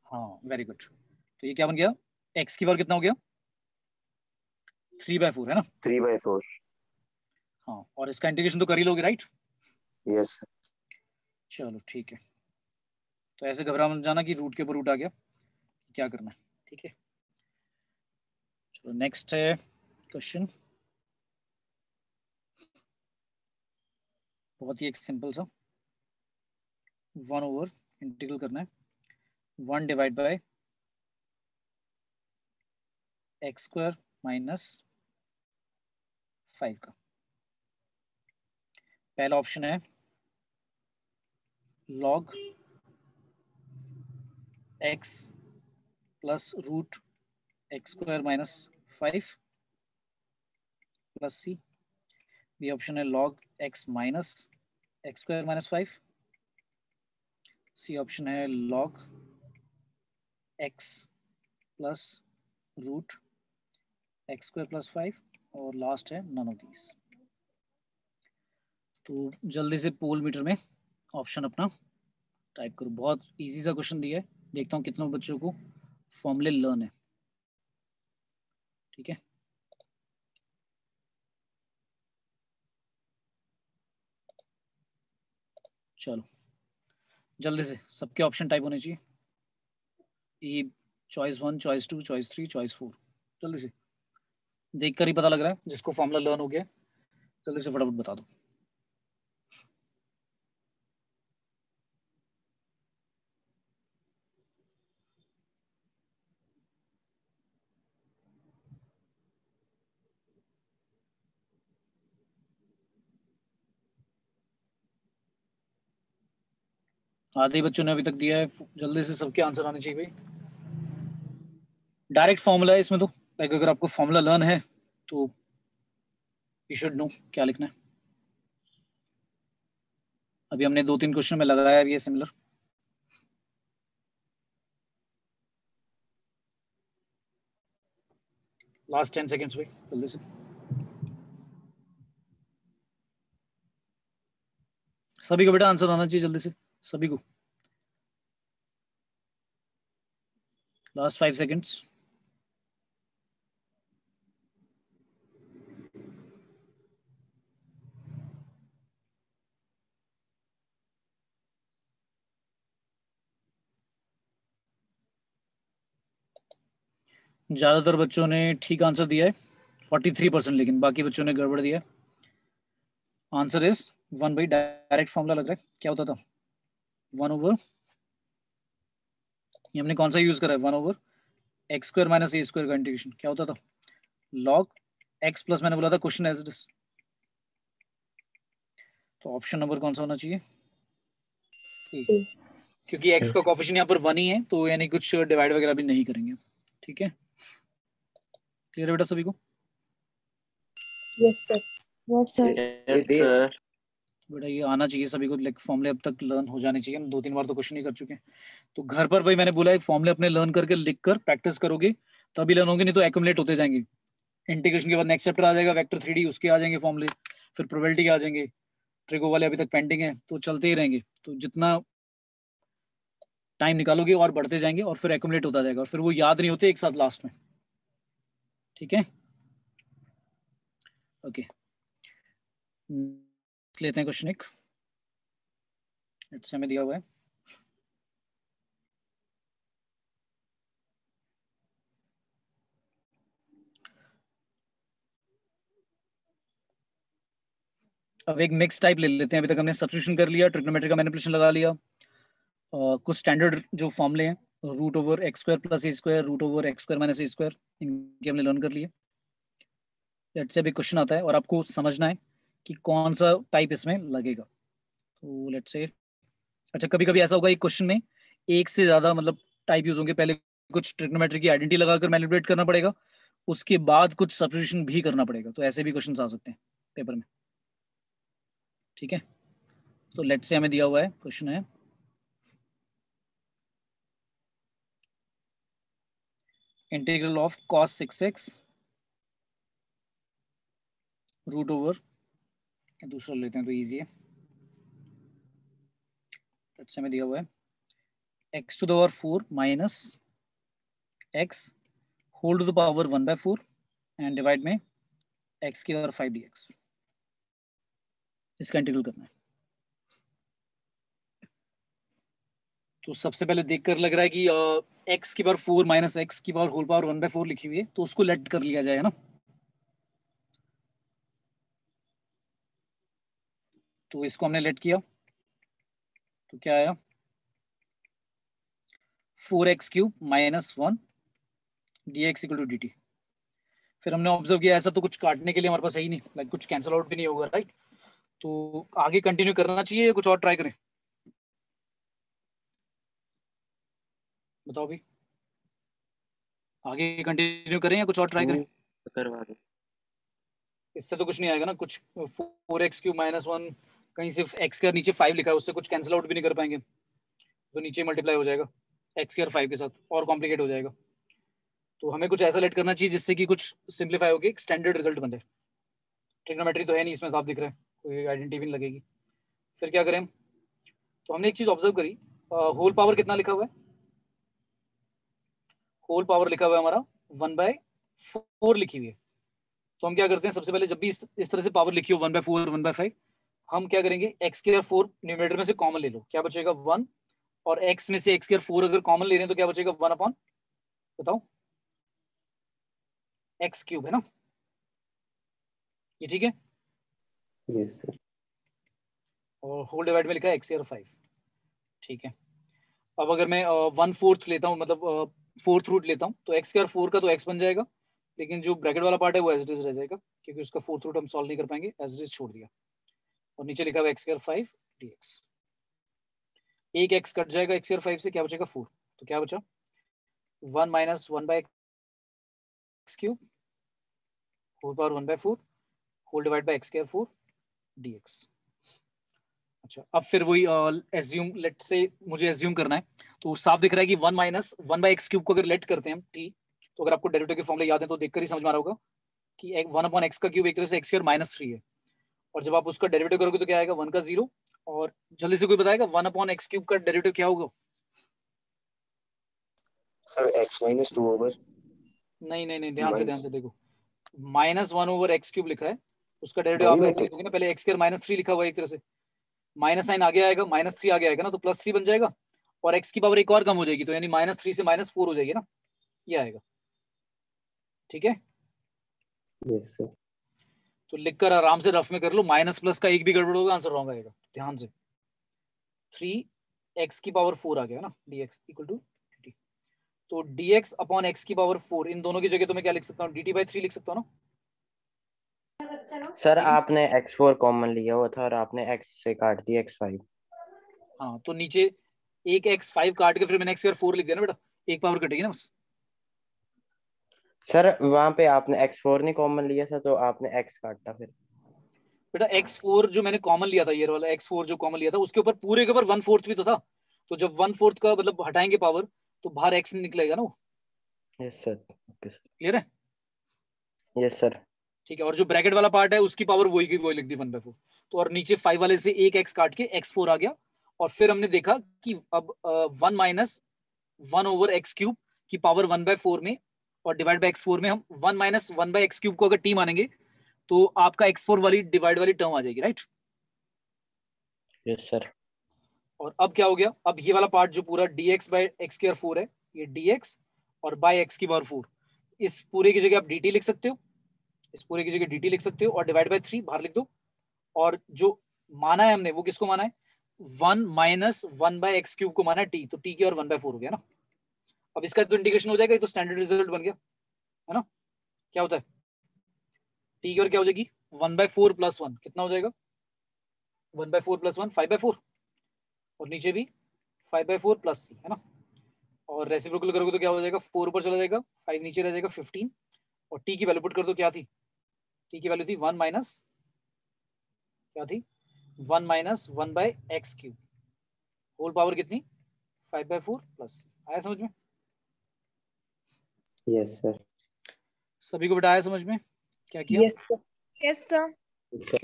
हाँ वेरी गुड, तो ये क्या बन गया, x की पावर कितना हो गया 3/4, है ना, 3/4 हाँ, और इसका इंटीग्रेशन तो कर ही लोगे, राइट, यस चलो ठीक है। तो ऐसे घबरा मत जाना कि रूट के ऊपर रूट आ गया, क्या करना है, ठीक है। चलो नेक्स्ट है क्वेश्चन, बहुत ही एक सिंपल सा, 1 ओवर इंटीग्रल करना है 1 divide by X square minus 5 का, पहला ऑप्शन है log x plus root X square minus 5 plus C. B option है log x minus x square minus 5। C option है log x plus root X square plus 5 और लास्ट है नन ऑफ दीज। तो जल्दी से पोल मीटर में ऑप्शन अपना टाइप करो। बहुत इजी सा क्वेश्चन दिया है, देखता हूँ कितनों बच्चों को फॉर्मूले लर्न है। ठीक है, चलो जल्दी से सबके ऑप्शन टाइप होने चाहिए। ई चॉइस 1, चॉइस 2, चॉइस 3, चॉइस 4। जल्दी से देख कर ही पता लग रहा है जिसको फॉर्मूला लर्न हो गया, जल्दी से फटाफट बता दो। आधे बच्चों ने अभी तक दिया है, जल्दी से सबके आंसर आने चाहिए भाई। डायरेक्ट फॉर्मूला है इसमें तो, लाइक अगर आपको फॉर्मूला लर्न है तो यू शुड नो क्या लिखना है। अभी हमने 2-3 क्वेश्चन में लगाया भी है सिमिलर। लास्ट 10 सेकेंड्स भाई, जल्दी से। सभी को बेटा आंसर आना चाहिए जल्दी से, सभी को। Last 5 seconds. ज्यादातर बच्चों ने ठीक आंसर दिया है 43%, लेकिन बाकी बच्चों ने गड़बड़ दिया है। Answer is 1 by direct formula लग रहा है, क्या होता था 1 ओवर, ये हमने कौन सा यूज करा है 1 over X square minus A square का इंटीग्रेशन, क्या होता था log x प्लस, मैंने बोला था क्वेश्चन एज इट इज। तो ऑप्शन नंबर कौन सा होना चाहिए, क्योंकि x का कोएफिशिएंट यहाँ पर 1 ही है तो यानी कुछ डिवाइड वगैरह भी नहीं करेंगे। ठीक है, क्लियर है बेटा सभी को? Yes sir. Yes sir. Yes sir. बेटा ये आना चाहिए सभी को, लाइक फॉर्मूले अब तक लर्न हो जाने चाहिए। हम 2-3 बार तो क्वेश्चन ही कर चुके हैं, तो घर पर भाई मैंने बोला है फॉर्मूले अपने लर्न करके लिख कर प्रैक्टिस करोगे तभी लर्न होंगे, नहीं तो एक्यूमुलेट होते जाएंगे। इंटीग्रेशन के बाद नेक्स्ट चैप्टर आ जाएगा वेक्टर 3D, उसके आ जाएंगे फॉर्मूले, फिर प्रोबेबिलिटी के आ जाएंगे, ट्रिगो वाले अभी तक पेंडिंग है, तो चलते ही रहेंगे। तो जितना टाइम निकालोगे और बढ़ते जाएंगे और फिर एक्यूमुलेट होता जाएगा और फिर वो याद नहीं होते एक साथ लास्ट में। ठीक है, ओके लेते हैं क्वेश्चन एक, में दिया हुआ है। अब एक मिक्स टाइप ले लेते हैं। अभी तक हमने सब्स्टिट्यूशन कर लिया, ट्रिग्नोमेट्री का मैनिपुलेशन लगा लिया, कुछ स्टैंडर्ड जो फॉर्मूले हैं root over X square plus A square, root over X square minus A square, इनके हमने लर्न कर लिए। लेट्स से अभी क्वेश्चन आता है और आपको समझना है कि कौन सा टाइप इसमें लगेगा। तो लेट्स से, अच्छा कभी कभी ऐसा होगा एक क्वेश्चन में एक से ज्यादा मतलब टाइप यूज होंगे। पहले कुछ ट्रिग्नोमेट्री की आइडेंटिटी लगाकर मैनिपुलेट करना पड़ेगा, उसके बाद कुछ सब्स्टिट्यूशन भी करना पड़ेगा, तो ऐसे भी क्वेश्चन आ सकते हैं पेपर में। ठीक है, तो लेट्स से हमें दिया हुआ है क्वेश्चन है integral of cos 6x root over, दूसरा लेते हैं तो इजी है। लेट्स से हमें दिया हुआ है x to the power 4 minus x whole to the power 1/4 and divide में x की पावर 5 dx, इसका इंटीग्रल करना है। तो सबसे पहले देखकर लग रहा है कि x की पावर 4 माइनस x की पावर होल पावर 1/4 लिखी हुई है, तो उसको लेट कर लिया जाएगा ना। तो इसको हमने लेट किया तो क्या आया 4x³ minus 1 dx equal to dt। फिर हमने ऑब्जर्व किया ऐसा तो कुछ काटने के लिए हमारे पास है ही नहीं, लाइक कुछ कैंसिल आउट भी नहीं होगा, राइट। तो आगे कंटिन्यू करना चाहिए या कुछ और ट्राई करें? बताओ भी, आगे कंटिन्यू करें या कुछ और ट्राई करें? करवा दो। इससे तो कुछ नहीं आएगा ना, कुछ 4x³ -1 कहीं से x का नीचे 5 लिखा है, उससे कुछ कैंसिल आउट भी नहीं कर पाएंगे, तो नीचे मल्टीप्लाई हो जाएगा x² 5 के साथ, और कॉम्प्लिकेट हो जाएगा। तो हमें कुछ ऐसा लेट करना चाहिए जिससे कि कुछ सिंप्लीफाई होकर एक स्टैंडर्ड रिजल्ट बन जाए। ट्रिग्नोमेट्री तो है नहीं इसमें, साफ दिख रहा है, कोई आइडेंटिटी भी नहीं लगेगी। फिर क्या करें? तो हमने एक चीज ऑब्जर्व करी, होल पावर कितना लिखा हुआ है? होल पावर लिखा हुआ है हमारा 1/4 लिखी हुई है। तो हम क्या करते हैं, सबसे पहले जब भी इस तरह से पावर लिखी हो 1/4 1/5, हम क्या करेंगे, x² 4 न्यूमरेटर में से कॉमन ले लो, क्या बचेगा 1, और x में से x² 4 अगर कॉमन ले रहे हैं तो क्या बचेगा 1 अपॉन, बताओ, x³ है ना, ये ठीक है। Yes sir. और होल डिवाइड में लिखा है x² 5, ठीक है। अब अगर मैं 1/4 लेता हूँ, मतलब 4th रूट लेता हूँ, तो x² 4 का तो x बन जाएगा, लेकिन जो ब्रैकेट वाला पार्ट है वो एज इट इज रह जाएगा, क्योंकि उसका 4th रूट हम सॉल्व नहीं कर पाएंगे, एज इट इज छोड़ दिया। और नीचे लिखा हुआ x² 5 dx, एक x कट जाएगा x² 5 से, क्या बचेगा 4, तो क्या बचा 1 - 1/x³ whole power 1/4 whole divide by x² 4 dx। अच्छा, अब फिर वही एज्यूम, लेट से मुझे एज्यूम करना है, तो साफ दिख रहा है कि 1 - 1/x³ को अगर लेट करते हैं हम t, तो अगर आपको डेरिवेटिव के फॉर्मूले याद है तो देखकर ही समझ में आ रहा होगा कि 1/x³ एक तरह से x² -3 है, और जब आप उसका डेरिवेटिव करोगे तो क्या आएगा 1 का 0, और जल्दी से कोई बताएगा 1/x³ का डेरिवेटिव क्या होगा? सर x-2 ओवर, नहीं नहीं नहीं, ध्यान से देखो, -1/x³ लिखा है, उसका डेरिवेटिव वही आप मैं ऐसे लिखोगे ना, पहले x² -3 लिखा हुआ है एक तरह से, माइनस साइन आगे आएगा, -3 आगे आएगा ना, तो +3 बन जाएगा, और x की पावर एक और कम हो जाएगी, तो यानी -3 से -4 हो जाएगी ना, ये आएगा, ठीक है। Yes sir. तो लिखकर आराम से रफ में कर लो, माइनस प्लस का एक भी गड़बड़ होगा आंसर रॉन्ग आएगा, ध्यान से। 3x की पावर 4 आ गया ना, dx इक्वल टू dt, तो dx अपॉन x की पावर 4, इन दोनों की जगह तो मैं क्या लिख सकता हूँ, dt/3 लिख सकता हूँ ना। सर ठीक है? आपने x4 कॉमन लिया हुआ था और आपने x से काट दिया x5। हाँ, तो नीचे एक x5 काट के फिर मैंने x² 4 लिख दिया ना बेटा, एक पावर कटेगी ना बस। सर वहां पे आपने x4 नहीं कॉमन लिया था तो आपने x काटा फिर। बेटा x4 जो मैंने कॉमन लिया था, ये वाला x4 जो कॉमन लिया था, उसके ऊपर पूरे के ऊपर 1/4 भी तो था, तो जब 1/4 का मतलब हटाएंगे पावर, तो बाहर x निकलेगा ना वो। Yes sir, okay sir. Clear है? Yes sir. ठीक है, और जो ब्रैकेट वाला पार्ट है उसकी पावर वही की वही लिख दी 1/4, तो और नीचे 5 वाले से एक x काट के x4 आ गया, और फिर हमने देखा कि अब 1 - 1/x³ की पावर 1/4 में और डिवाइड बाय x4 में हम 1 - 1/x³ को अगर t मानेंगे तो आपका x4 वाली डिवाइड वाली टर्म आ जाएगी, राइट? Yes sir. और अब क्या हो गया, अब ये वाला पार्ट जो पूरा dx/x² 4 है, ये dx और बाय x की पावर 4, इस पूरे की जगह आप dt लिख सकते हो, इस पूरे की जगह dt लिख सकते हो, और डिवाइड बाय 3 बाहर लिख दो, और जो माना है हमने वो किसको माना है, 1 - 1/x³ को माना है t, तो t की और 1/4 हो गया ना। अब इसका तो इंटीग्रेशन हो जाएगा, ये तो स्टैंडर्ड रिजल्ट बन गया है ना। क्या होता है, t की और क्या हो जाएगी 1/4 + 1 कितना हो जाएगा, 1/4 + 1 5/4, और नीचे भी 5/4 + c है ना, और रेसिप्रोकल करोगे तो क्या हो जाएगा, 4 ऊपर चला जाएगा, 5 नीचे रह जाएगा 15, और t की वैल्यू पुट कर दो, क्या थी, t की वैल्यू थी 1 माइनस, क्या थी 1 - 1/x³ होल पावर कितनी 5/4 + c। आया समझ में? Yes sir. सभी को बताया समझ में क्या किया? Yes sir. Yes sir.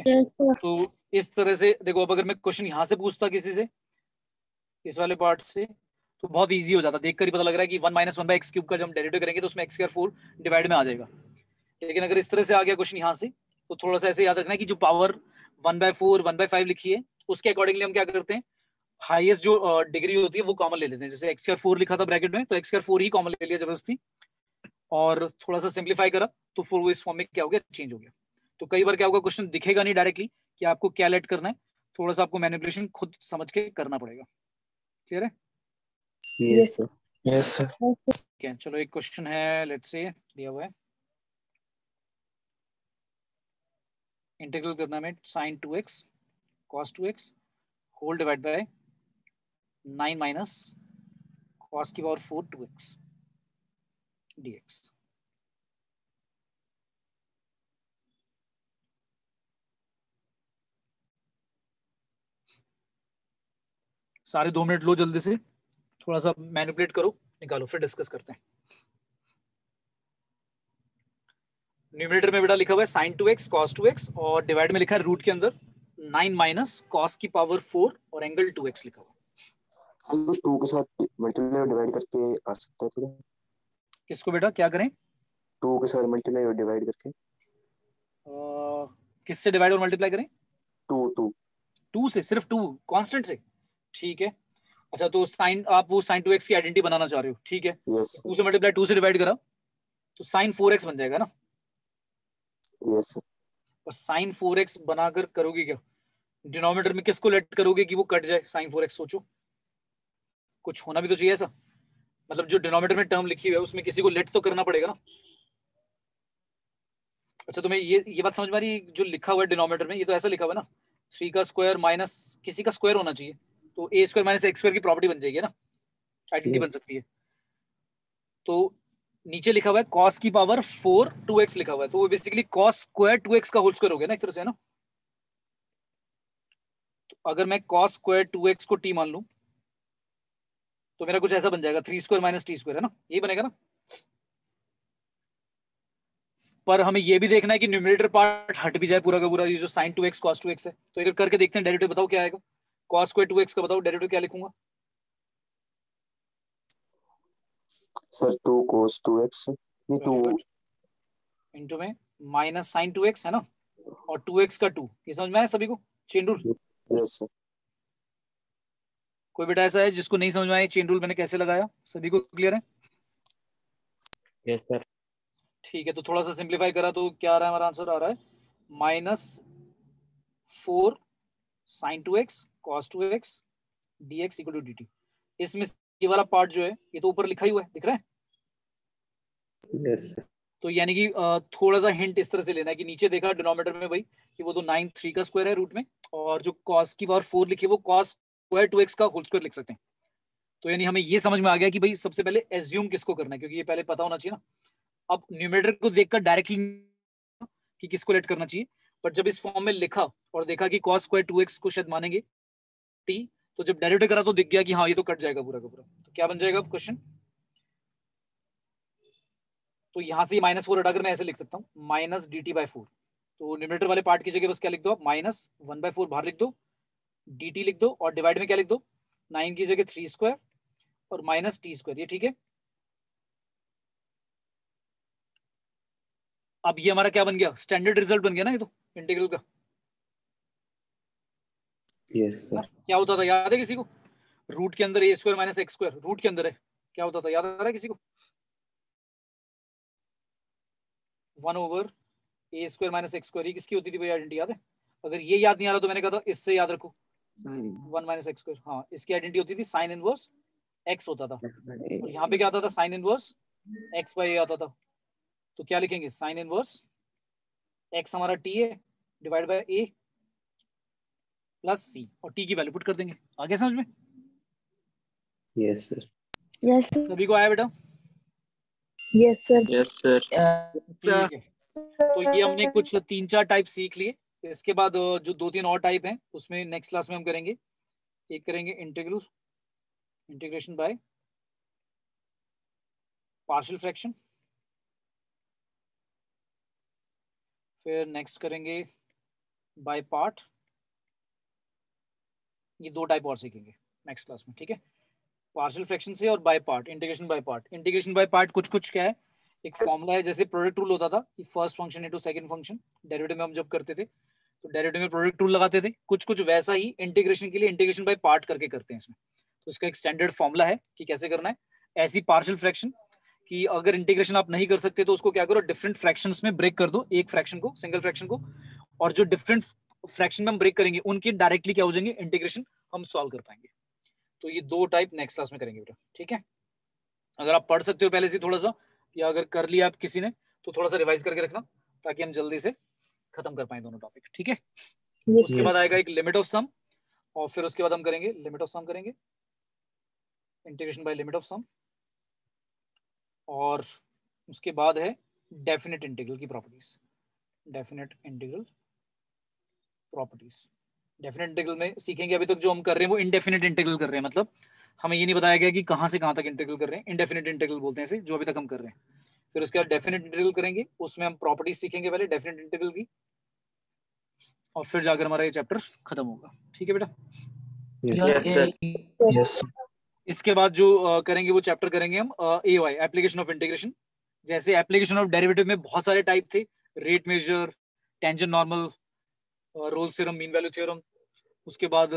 Yes sir. तो इस तरह से देखो, अब अगर मैं क्वेश्चन यहाँ से पूछता किसी से, इस वाले पार्ट से, तो बहुत इजी हो जाता, देखकर ही पता लग रहा है कि 1 - 1/x³ का जब हम डेरिवेटिव करेंगे तो उसमें x² 4 डिवाइड में आ जाएगा। लेकिन अगर इस तरह से आ गया क्वेश्चन यहाँ से, तो थोड़ा सा ऐसे याद रखना है कि जो पावर 1/4 1/5 लिखी है उसके अकॉर्डिंगली हम क्या करते हैं, हाईएस्ट जो डिग्री होती है वो कॉमन ले लेते हैं, जैसे x² 4 लिखा था ब्रैकेट में, तो x² 4 ही कॉमन ले लिया जबरदस्ती, और थोड़ा सा सिंप्लीफाई करा तो फिर वो इस फॉर्म में क्या हो गया, चेंज हो गया। तो कई बार क्या होगा, क्वेश्चन दिखेगा नहीं डायरेक्टली कि आपको क्या लेट करना है, थोड़ा सा आपको मैनिपुलेशन खुद समझ के करना पड़ेगा। क्लियर है? Yes sir. Yes sir. ठीक है, चलो एक क्वेश्चन है, लेट्स से दिया हुआ है, इंटीग्रल करना है sin 2x cos 2x whole divide by 9 minus cos की पावर 4 2x dx। सारे 2 मिनट लो, जल्दी से थोड़ा सा मैनिपुलेट करो, निकालो, फिर डिस्कस करते हैं। न्यूमरेटर में बेटा लिखा हुआ है sin 2x cos 2x और डिवाइड में लिखा है रूट के अंदर 9 माइनस cos की पावर 4 और एंगल 2x लिखा हुआ है। सर 2 के साथ मल्टीप्लाई और डिवाइड करके आ सकता है थोड़ा। किसको बेटा क्या करें? 2 के साथ मल्टीप्लाई और डिवाइड करके। किससे डिवाइड और मल्टीप्लाई करें? 2 से, सिर्फ 2 कांस्टेंट से, ठीक है। अच्छा तो साइन, आप वो sin 2x की आइडेंटिटी बनाना चाह रहे हो, ठीक है। यस 2 से मल्टीप्लाई 2 से डिवाइड करा तो sin 4x बन जाएगा ना। यस और sin 4x बनाकर करोगे क्या? डिनोमिनेटर में किसको लेट करोगे कि वो कट जाए sin 4x? सोचो, कुछ होना भी तो चाहिए ऐसा, मतलब जो डिनोमिनेटर में टर्म लिखी हुई है उसमें किसी को लेट तो करना पड़ेगा ना। अच्छा तुम्हें ये बात समझ में आ रही है? जो लिखा हुआ है डिनोमिनेटर में, ये तो ऐसा लिखा हुआ है ना, 3 का स्क्वायर माइनस किसी का स्क्वायर होना चाहिए, तो a square minus x square की प्रॉपर्टी बन जाएगी ना, आइडेंटिटी बन सकती है। तो नीचे लिखा हुआ है cos की पावर 4 2x लिखा हुआ है, तो वो बेसिकली cos स्क्वायर 2x का होल स्क्वायर हो गया ना एक तरह से, है ना। तो अगर मैं cos स्क्वायर 2x को t मान लूं तो मेरा कुछ ऐसा बन जाएगा, 3 स्क्वायर माइनस t स्क्वायर, है ना, ये बनेगा ना। पर हमें ये भी देखना है कि न्यूमरेटर पार्ट हट भी जाए पूरा का पूरा, ये जो sin 2x cos 2x है। तो एक करके देखते हैं, डेरिवेटिव बताओ क्या आएगा। cos स्क्वायर 2x का बताओ डेरिवेटिव क्या लिखूंगा? सर 2 cos 2x ये 2 इनटू में माइनस sin 2x है ना, और 2x का 2, ये समझ में आया सभी को? Chain rule. Yes sir. कोई बेटा ऐसा है जिसको नहीं समझ में आया चेन रूल मैंने कैसे लगाया? सभी को क्लियर है? Yes sir. ठीक है, तो थोड़ा सा सिंप्लीफाई करा तो क्या आ रहा है? हमारा आंसर आ रहा है -4 sin 2x cos 2x dx equal to dt। इसमें ये वाला पार्ट जो है ये तो ऊपर लिखा ही हुआ है, दिख रहा है? यस तो यानी कि थोड़ा सा हिंट इस तरह से लेना है कि नीचे देखा डिनोमिनेटर में भाई कि वो तो 9 3 का स्क्वायर है रूट में, और जो cos की पावर 4 लिखी है वो cos स्क्वायर 2x का होल स्क्वायर लिख सकते हैं। तो यानी हमें ये समझ में आ गया कि भाई सबसे पहले एज्यूम किसको करना है, क्योंकि ये पहले पता होना चाहिए ना। अब न्यूमरेटर को देखकर डायरेक्टली कि किसको लेट करना चाहिए, बट जब इस फॉर्म में लिखा और देखा कि cos स्क्वायर 2x को शायद मानेंगे t, तो जब डेरिवेटिव करा तो दिख गया कि हाँ ये तो कट जाएगा पूरा का पूरा। तो क्या बन जाएगा अब क्वेश्चन? तो यहां से -4 हटाकर मैं ऐसे लिख सकता हूँ माइनस dt/4। तो न्यूमरेटर वाले पार्ट की जगह बस क्या लिख दो आप, -1/4 बाहर लिख दो, dt लिख दो, और डिवाइड में क्या लिख दो, 9 की जगह 3 स्क्वायर और माइनस t स्क्वायर। ये ठीक है। अब ये हमारा क्या बन गया? स्टैंडर्ड रिजल्ट बन गया ना ये तो इंटीग्रल का। Yes sir. क्या होता था याद है किसी को? रूट के अंदर a square minus x square root के अंदर है, क्या होता था याद आ रहा है किसी को? 1/a square minus x square, ये किसकी होती थी भाई आइडेंटिटी याद है? अगर ये याद नहीं आ रहा तो मैंने कहा था इससे याद रखो, 1 माइनस x स्क्वायर। हाँ, इसकी आइडेंटिटी होती थी साइन इनवर्स x होता था, और यहाँ पे क्या आता था? Sine inverse x by a आता था। तो क्या लिखेंगे? साइन इनवर्स x हमारा t है divide by a plus c, और t की वैल्यू पुट कर देंगे। आगे समझ में? Yes sir. यस सभी को आया बेटा? Yes sir. Yes sir. ठीक है, तो ये हमने कुछ 3-4 टाइप सीख लिए। इसके बाद जो 2-3 और टाइप हैं उसमें नेक्स्ट क्लास में हम करेंगे। एक करेंगे इंटीग्रेशन बाय पार्शियल फ्रैक्शन, फिर नेक्स्ट करेंगे बाय पार्ट। ये 2 टाइप और सीखेंगे नेक्स्ट क्लास में, ठीक है? पार्शियल फ्रैक्शन से और by part, integration by part. Integration by part कुछ क्या है, एक फॉर्मूला है, जैसे प्रोडक्ट रूल होता था कि first function into second function, derivative में हम जब करते थे तो डेरिवेटिव में प्रोडक्ट रूल लगाते थे। कुछ वैसा ही इंटीग्रेशन के लिए इंटीग्रेशन बाय पार्ट करके करते हैं इसमें। तो इसका एक स्टैंडर्ड फॉर्मूला है कि कैसे करना है। ऐसी पार्शियल फ्रैक्शन कि अगर इंटीग्रेशन आप नहीं कर सकते तो उसको क्या करो, डिफरेंट फ्रैक्शंस में ब्रेक कर दो एक फ्रैक्शन को, सिंगल फ्रैक्शन को, और जो डिफरेंट फ्रैक्शन में हम ब्रेक करेंगे उनके डायरेक्टली क्या हो जाएंगे, इंटीग्रेशन हम सॉल्व कर पाएंगे। तो ये 2 टाइप नेक्स्ट क्लास में करेंगे बेटा, ठीक है? अगर आप पढ़ सकते हो पहले से थोड़ा सा, या अगर कर लिया आप किसी ने तो थोड़ा सा रिवाइज करके रखना ताकि हम जल्दी से खत्म कर पाए दोनों टॉपिक, ठीक है? Yes, उसके बाद आएगा एक लिमिट ऑफ सम, और फिर उसके बाद हम करेंगे लिमिट ऑफ सम करेंगे, integration by limit of some, और उसके बाद है डेफिनेट इंटीग्रल की properties. Definite integral properties, definite integral में सीखेंगे। अभी तक जो हम कर रहे हैं वो इनडेफिनेट इंटीग्रल कर रहे हैं, मतलब हमें ये नहीं बताया गया कि कहाँ से कहाँ तक इंटीग्रल कर रहे हैं। इनडेफिनेट इंटीग्रल बोलते हैं इसे, जो अभी तक हम कर रहे हैं। फिर उसके बाद डेफिनेट इंटीग्रल करेंगे, उसमें हम प्रॉपर्टीज सीखेंगे पहले डेफिनेट इंटीग्रल की, और फिर जाकर हमारा ये चैप्टर खत्म होगा। ठीक है बेटा? Yes. इसके बाद जो करेंगे वो चैप्टर करेंगे हम AOI, एप्लीकेशन ऑफ इंटीग्रेशन। जैसे एप्लीकेशन ऑफ डेरिवेटिव में बहुत सारे टाइप थे, rate measure, tangent normal, Rolle's theorem, mean value theorem, उसके बाद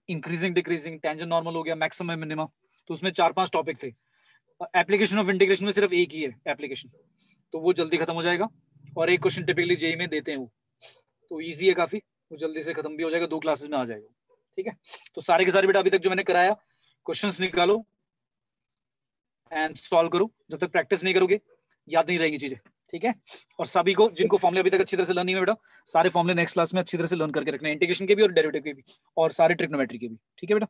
इंक्रीजिंग डिक्रीजिंग, टेंजेंट नॉर्मल हो गया, मैक्सिमम मिनिमम। तो उसमें 4-5 टॉपिक थे। एप्लीकेशन ऑफ इंटीग्रेशन में सिर्फ एक ही है एप्लीकेशन, तो वो जल्दी खत्म हो जाएगा, और एक क्वेश्चन टिपिकली जेईई में देते हैं वो, तो इजी है काफी, वो जल्दी से खत्म भी हो जाएगा, 2 क्लासेस में आ जाएगा। ठीक है? तो सारे के सारे बेटा अभी तक जो मैंने कराया, क्वेश्चंस निकालो एंड सॉल्व करो। जब तक प्रैक्टिस नहीं करोगे याद नहीं रहेंगी चीजें। ठीक है? और सभी को जिनको फॉर्मूले अभी तक अच्छी तरह से लर्न नहीं हुए बेटा, सारे फॉर्मूले नेक्स्ट क्लास में अच्छी तरह से लर्न करके रखना है, इंटीग्रेशन के भी और डेरिवेटिव के भी, और सारे ट्रिग्नोमेट्री के भी। ठीक है बेटा?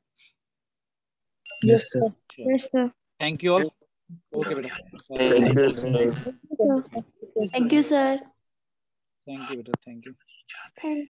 Yes, sir. Yes, sir. Thank you all. Okay बेटा, Thank you, sir. Thank you, sir. Thank you बेटा, थैंक यू। Thank